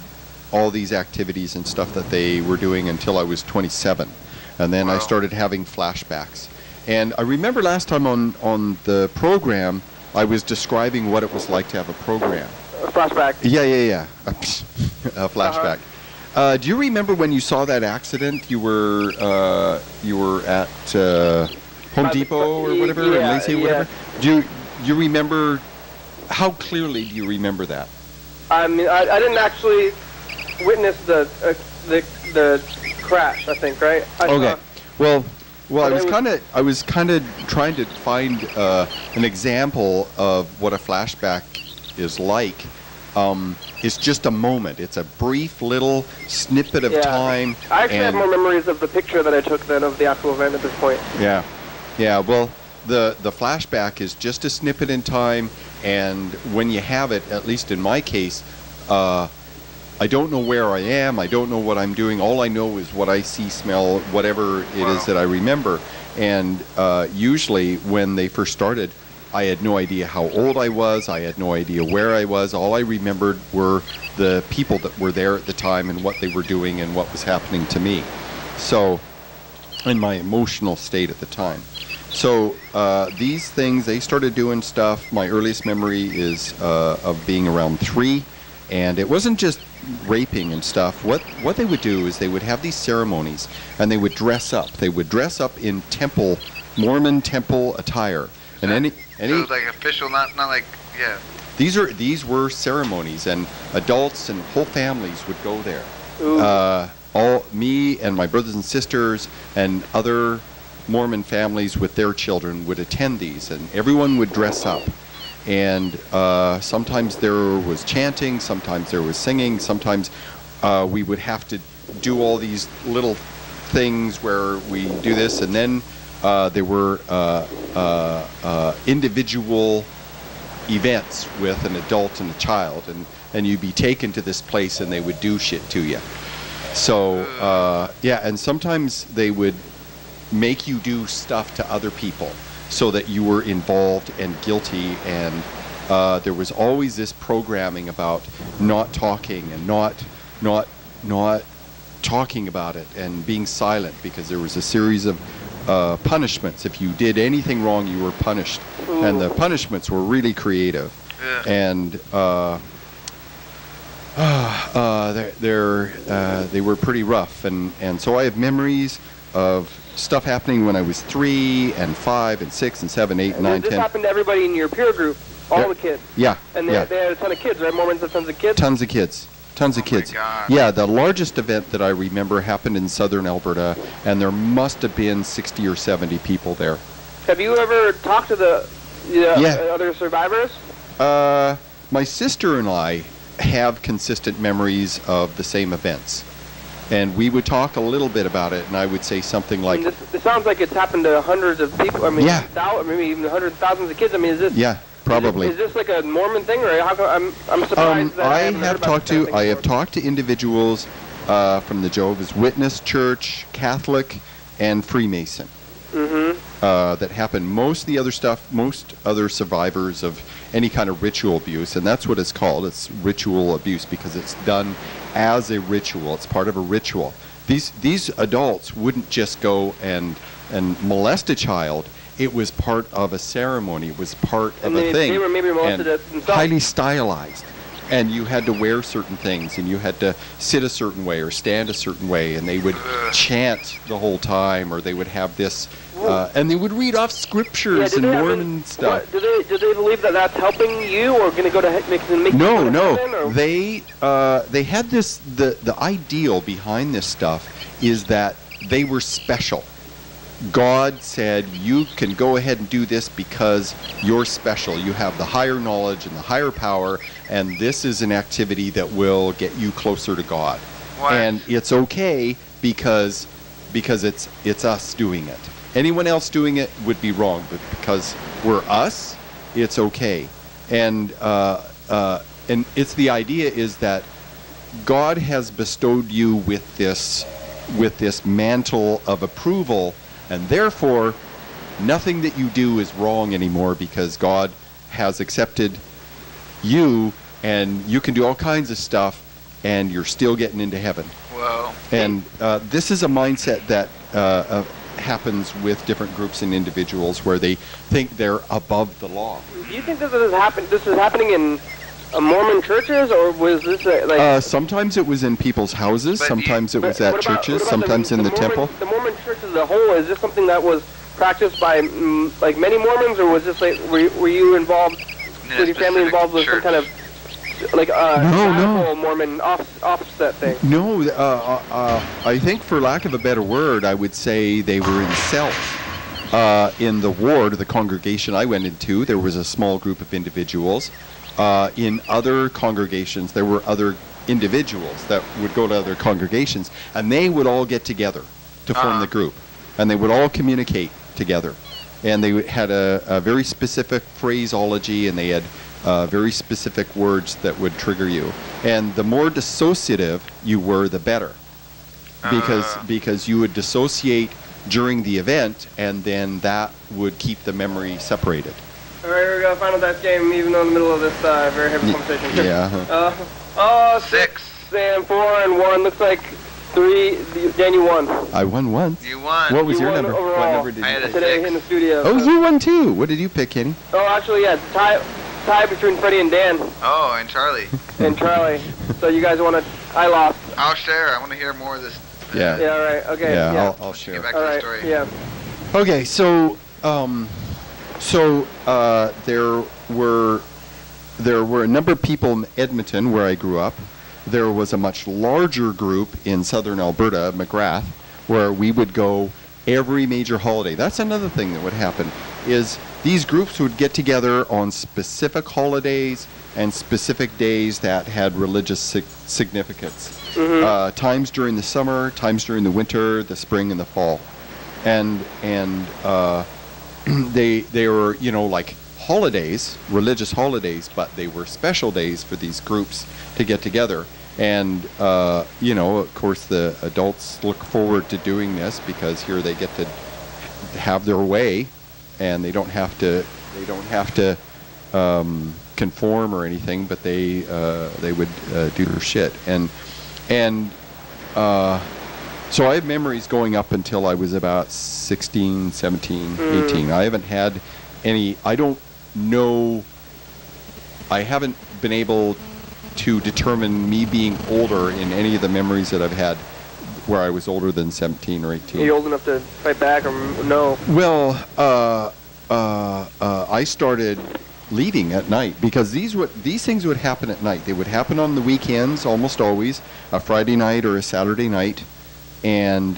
B: all these activities and stuff that they were doing until I was 27. And then I started having flashbacks. And I remember last time on the program, I was describing what it was like to have a program.
C: A flashback.
B: Yeah. A flashback. Do you remember when you saw that accident? You were at Home Depot or whatever,
C: yeah,
B: Lacey or whatever? Do you remember, how clearly do you remember that?
C: I mean, I didn't actually witness the crash. I think, right?
B: Okay. Well, I was kind of trying to find an example of what a flashback is like. It's just a moment. It's a brief little snippet of time.
C: I actually have more memories of the picture that I took than of the actual event at this point.
B: Yeah. Well, the flashback is just a snippet in time, and when you have it, at least in my case, I don't know where I am. I don't know what I'm doing. All I know is what I see, smell, whatever it is that I remember. And usually when they first started, I had no idea how old I was. I had no idea where I was. All I remembered were the people that were there at the time and what they were doing and what was happening to me. So, in my emotional state at the time. So these things, they started doing stuff. My earliest memory is of being around 3. And it wasn't just raping and stuff. What they would do is they would have these ceremonies and they would dress up. They would dress up in Mormon temple attire. And any
A: so it was like official, not like, yeah.
B: These were ceremonies, and adults and whole families would go there. All me and my brothers and sisters and other Mormon families with their children would attend these, and everyone would dress up. And sometimes there was chanting, sometimes there was singing, sometimes we would have to do all these little things where we do this, and then there were individual events with an adult and a child, and you'd be taken to this place and they would do shit to you. So, and sometimes they would make you do stuff to other people so that you were involved and guilty, and there was always this programming about not talking and not talking about it and being silent, because there was a series of punishments. If you did anything wrong, you were punished. And the punishments were really creative. And they were pretty rough. And so I have memories of stuff happening when I was 3 and 5 and 6 and 7, 8, 9, 10.
C: This happened to everybody in your peer group, all the kids.
B: Yeah.
C: And they had a ton of kids, right? Mormons have tons of kids?
B: Tons of kids. Tons of kids. Yeah, the largest event that I remember happened in southern Alberta, and there must have been 60 or 70 people there.
C: Have you ever talked to the other survivors?
B: My sister and I have consistent memories of the same events. And we would talk a little bit about it, and I would say something like...
C: This sounds like it's happened to hundreds of people. I mean, maybe even hundreds of thousands of kids. I mean, is this...
B: Yeah. Probably.
C: Is this like a Mormon thing, or how come I'm surprised that
B: I have talked to individuals from the Jehovah's Witness Church, Catholic, and Freemason. That happened. Most other survivors of any kind of ritual abuse, and that's what it's called. It's ritual abuse because it's done as a ritual. It's part of a ritual. These adults wouldn't just go and molest a child. It was part of a ceremony. It was part of a thing.
C: They were maybe molested themselves.
B: Highly stylized. And you had to wear certain things, and you had to sit a certain way or stand a certain way, and they would chant the whole time, or they would have this, and they would read off scriptures and Mormon stuff.
C: Do they believe that that's helping you, or going to go to make
B: No. They had this. The ideal behind this stuff is that they were special. God said, you can go ahead and do this because you're special. You have the higher knowledge and the higher power, and this is an activity that will get you closer to God.
A: What?
B: And it's okay because it's us doing it. Anyone else doing it would be wrong, but because we're us, it's okay. And it's the idea is that God has bestowed you with this mantle of approval. And therefore, nothing that you do is wrong anymore because God has accepted you, and you can do all kinds of stuff, and you're still getting into heaven.
A: Wow.
B: And this is a mindset that happens with different groups and individuals where they think they're above the law.
C: Do you think this is happening in Mormon churches, or was this like...
B: sometimes it was in people's houses, sometimes it was at churches, sometimes in the temple.
C: The Mormon church as a whole, is this something that was practiced by like many Mormons, or was this like, were you involved, was your family involved with some kind of like
B: No.
C: radical Mormon offset thing?
B: No, I think for lack of a better word, I would say they were in cells. In the ward, the congregation I went into, there was a small group of individuals. In other congregations, there were other individuals that would go to other congregations, and they would all get together to form the group, and they would all communicate together. And they had a very specific phraseology, and they had very specific words that would trigger you. And the more dissociative you were, the better, because you would dissociate during the event, and then that would keep the memory separated.
C: All right, here we go. Final dice game, even though in the middle of this very heavy conversation.
B: Yeah.
C: 6 and 4 and 1. Looks like 3. Dan, you won.
B: I won once.
A: You won.
B: What was
C: You
B: your
C: won
B: number?
C: overall.
B: What number did
A: I
B: you
A: had a
B: pick?
C: Today
A: 6.
C: in the studio.
B: Oh, you won too. What did you pick, Kenny?
C: Oh, actually, yeah, tie between Freddie and Dan
A: Oh, and Charlie.
C: and Charlie. So you guys want to? I lost.
A: I'll share. I want to hear more of this.
B: Yeah.
C: Yeah. All right. Okay.
B: Yeah, I'll
A: Get
B: share.
A: back
C: All
A: to the
C: right.
A: story.
C: Yeah.
B: Okay, so there were a number of people in Edmonton, where I grew up. There was a much larger group in southern Alberta, McGrath, where we would go every major holiday. That's another thing that would happen, is these groups would get together on specific holidays and specific days that had religious significance. Times during the summer, times during the winter, the spring, and the fall. And they were, like holidays, religious holidays, but they were special days for these groups to get together. And, of course, the adults look forward to doing this because here they get to have their way, and they don't have to conform or anything, but they would do their shit. So I have memories going up until I was about 16, 17, 18. I haven't had any, I haven't been able to determine me being older in any of the memories that I've had where I was older than 17 or 18.
C: Are you old enough to fight back or no?
B: Well, I started leaving at night because these things would happen at night. They would happen on the weekends, almost always, a Friday night or a Saturday night. And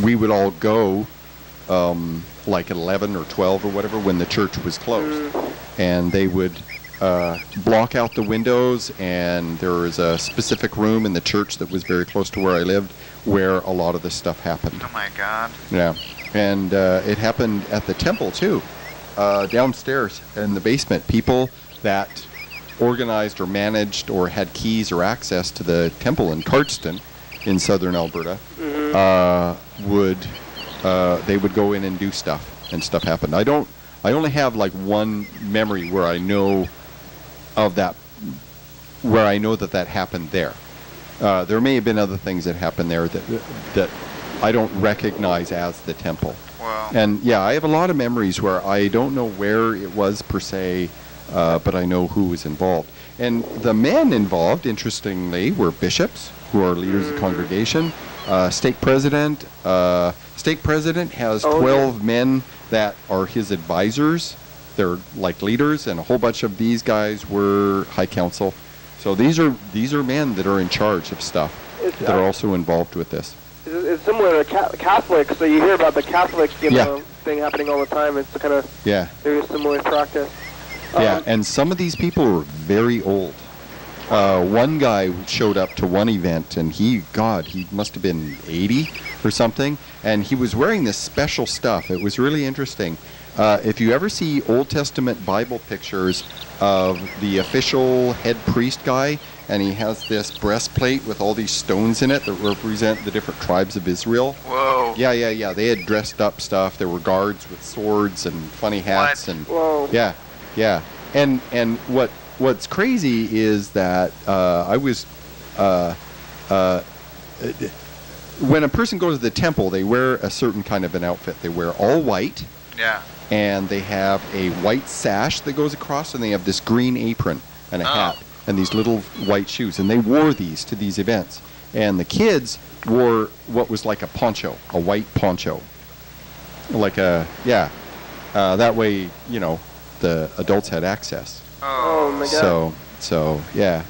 B: we would all go like at 11 or 12 or whatever when the church was closed. And they would block out the windows, and there was a specific room in the church that was very close to where I lived where a lot of this stuff happened.
A: Oh my God.
B: Yeah. And it happened at the temple too, downstairs in the basement. People that organized or managed or had keys or access to the temple in Cardston in southern Alberta they would go in and do stuff, and stuff happened. I only have like one memory where I know of that, where I know that happened there. There may have been other things that happened there that I don't recognize as the temple.
A: Wow.
B: And yeah, I have a lot of memories where I don't know where it was per se, but I know who was involved. And the men involved, interestingly, were bishops, who are leaders of the congregation. Stake president has 12 men that are his advisors. They're like leaders, and a whole bunch of these guys were high council. So these are men that are in charge of stuff that are also involved with this.
C: It's similar to Catholics, so you hear about the Catholic thing happening all the time. It's kind of very similar practice.
B: Yeah, and some of these people were very old. One guy showed up to one event, and he must have been 80 or something, and he was wearing this special stuff. It was really interesting. If you ever see Old Testament Bible pictures of the official head priest guy, and he has this breastplate with all these stones in it that represent the different tribes of Israel.
A: Whoa.
B: Yeah. They had dressed up stuff. There were guards with swords and funny hats.
A: What?
B: And
C: whoa.
B: Yeah. And what's crazy is that when a person goes to the temple, they wear a certain kind of an outfit. They wear all white.
A: Yeah.
B: And they have a white sash that goes across, and they have this green apron and a hat and these little white shoes. And they wore these to these events. And the kids wore what was like a poncho, a white poncho. That way, the adults had access.
C: Oh my God.
B: So yeah.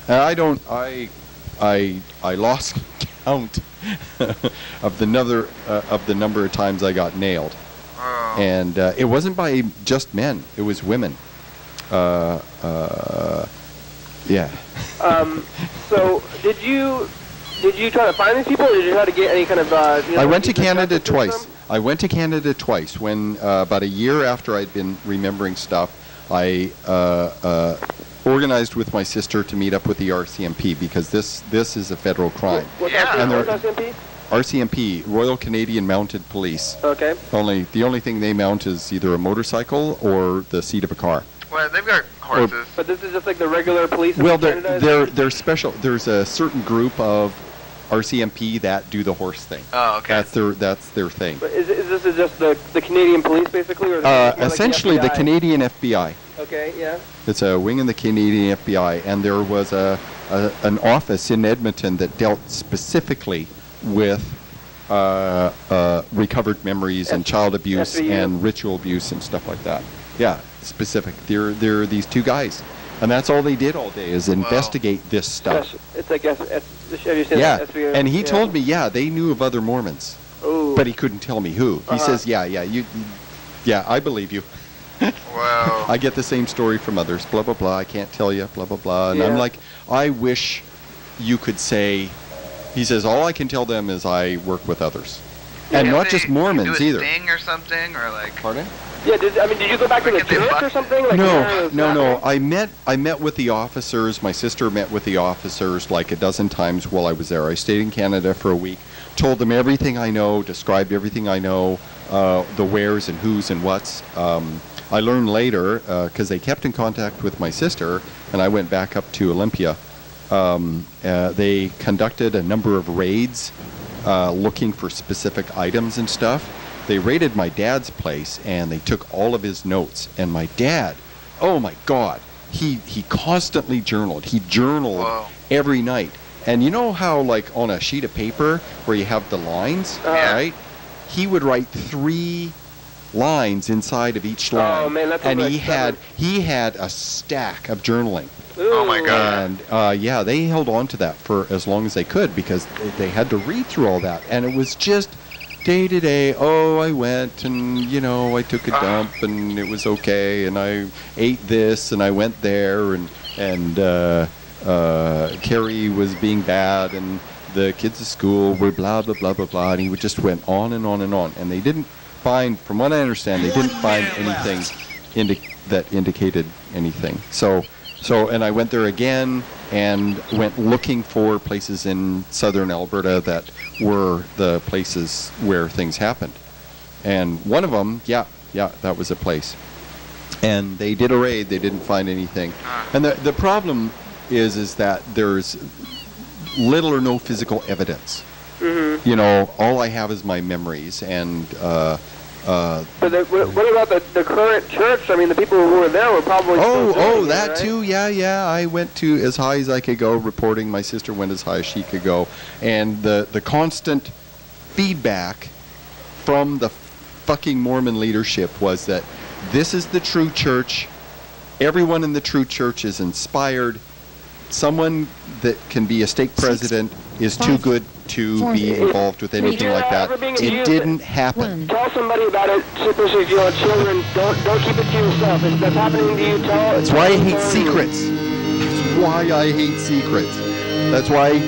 B: And I lost count of the number of times I got nailed.
A: Oh.
B: And it wasn't by just men; it was women. Yeah.
C: So did you try to find these people, or did you try to get any kind of?
B: I went to Canada twice. I went to Canada twice. When about a year after I'd been remembering stuff, I organized with my sister to meet up with the RCMP because this is a federal crime.
C: What's RCMP?
B: RCMP, Royal Canadian Mounted Police.
C: Okay.
B: The only thing they mount is either a motorcycle or the seat of a car.
A: Well, they've got horses.
C: But this is just like the regular police.
B: Well, they're special. There's a certain group of RCMP that do the horse thing.
A: Oh, okay.
B: That's their thing.
C: But is this just the Canadian police basically, or
B: essentially
C: like
B: the Canadian FBI?
C: Okay, yeah.
B: It's a wing in the Canadian FBI, and there was an office in Edmonton that dealt specifically with recovered memories and child abuse and ritual abuse and stuff like that. Yeah, specific. They're these two guys, and that's all they did all day is investigate this stuff.
C: It's like SVU.
B: And he told me, they knew of other Mormons, but he couldn't tell me who. He says, I believe you.
A: Wow.
B: I get the same story from others. Blah blah blah. I can't tell you. Blah blah blah. And I'm like, I wish you could say. He says, all I can tell them is I work with others, and not just Mormons either.
A: Sting or something, or like.
B: Pardon?
C: Yeah, did you go back to the church or something? Like
B: no. I met with the officers. My sister met with the officers like a dozen times while I was there. I stayed in Canada for a week, told them everything I know, described everything I know, the wheres and who's and whats. I learned later, because they kept in contact with my sister, and I went back up to Olympia. They conducted a number of raids looking for specific items and stuff. They raided my dad's place, and they took all of his notes. And my dad, oh my God, he constantly journaled. He journaled every night. And you know how, like, on a sheet of paper where you have the lines, right? He would write 3 lines inside of each line.
C: Oh, man, that's
B: and he had a stack of journaling.
A: Oh my God.
B: And they held on to that for as long as they could because they had to read through all that. And it was just day to day. Oh, I went and, I took a dump and it was okay. And I ate this and I went there and Carrie was being bad and the kids at school were blah, blah, blah, blah, blah. And he just went on and on and on. And they didn't find, from what I understand, they didn't find anything that indicated anything. So, and I went there again and went looking for places in southern Alberta that were the places where things happened. And one of them, that was a place. And they did a raid, they didn't find anything. And the problem is that there's little or no physical evidence. Mm-hmm. All I have is my memories and
C: but what about the current church? I mean, the people who were there were probably...
B: that
C: right?
B: too, yeah. I went to as high as I could go reporting. My sister went as high as she could go. And the constant feedback from the fucking Mormon leadership was that this is the true church. Everyone in the true church is inspired. Someone that can be a stake president is too good to be involved with anything like that. It didn't happen.
C: Tell somebody about it, especially if you have children. Don't keep it to yourself. If that's happening to you, tell.
B: That's why I hate secrets. That's why I hate secrets. That's why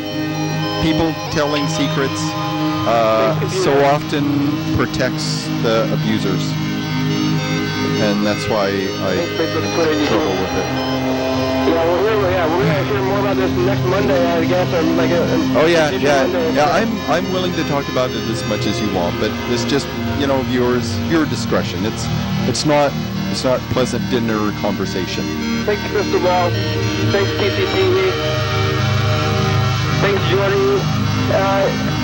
B: people telling secrets so often protects the abusers. And that's why I struggle with it.
C: Yeah, we're going to hear more about this next Monday, I guess.
B: I'm willing to talk about it as much as you want, but it's just, viewers, your discretion. It's not pleasant dinner conversation.
C: Thanks, Mr. Wall. Thanks, TCTV. Thanks, Jordan.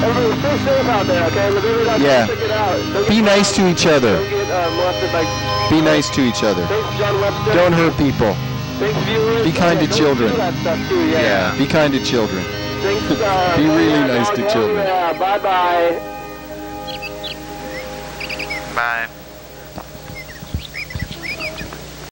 C: Everybody, stay safe out there, okay? Check it out.
B: Be nice to each other.
C: Don't get molested by...
B: Be nice to each other.
C: Thanks, John Webster.
B: Don't hurt people.
C: Thanks, viewers.
B: Be kind to children.
C: Do that stuff too,
B: Yeah, be kind to children.
C: Thanks,
B: be really nice to children.
C: Yeah, bye-bye.
A: Bye.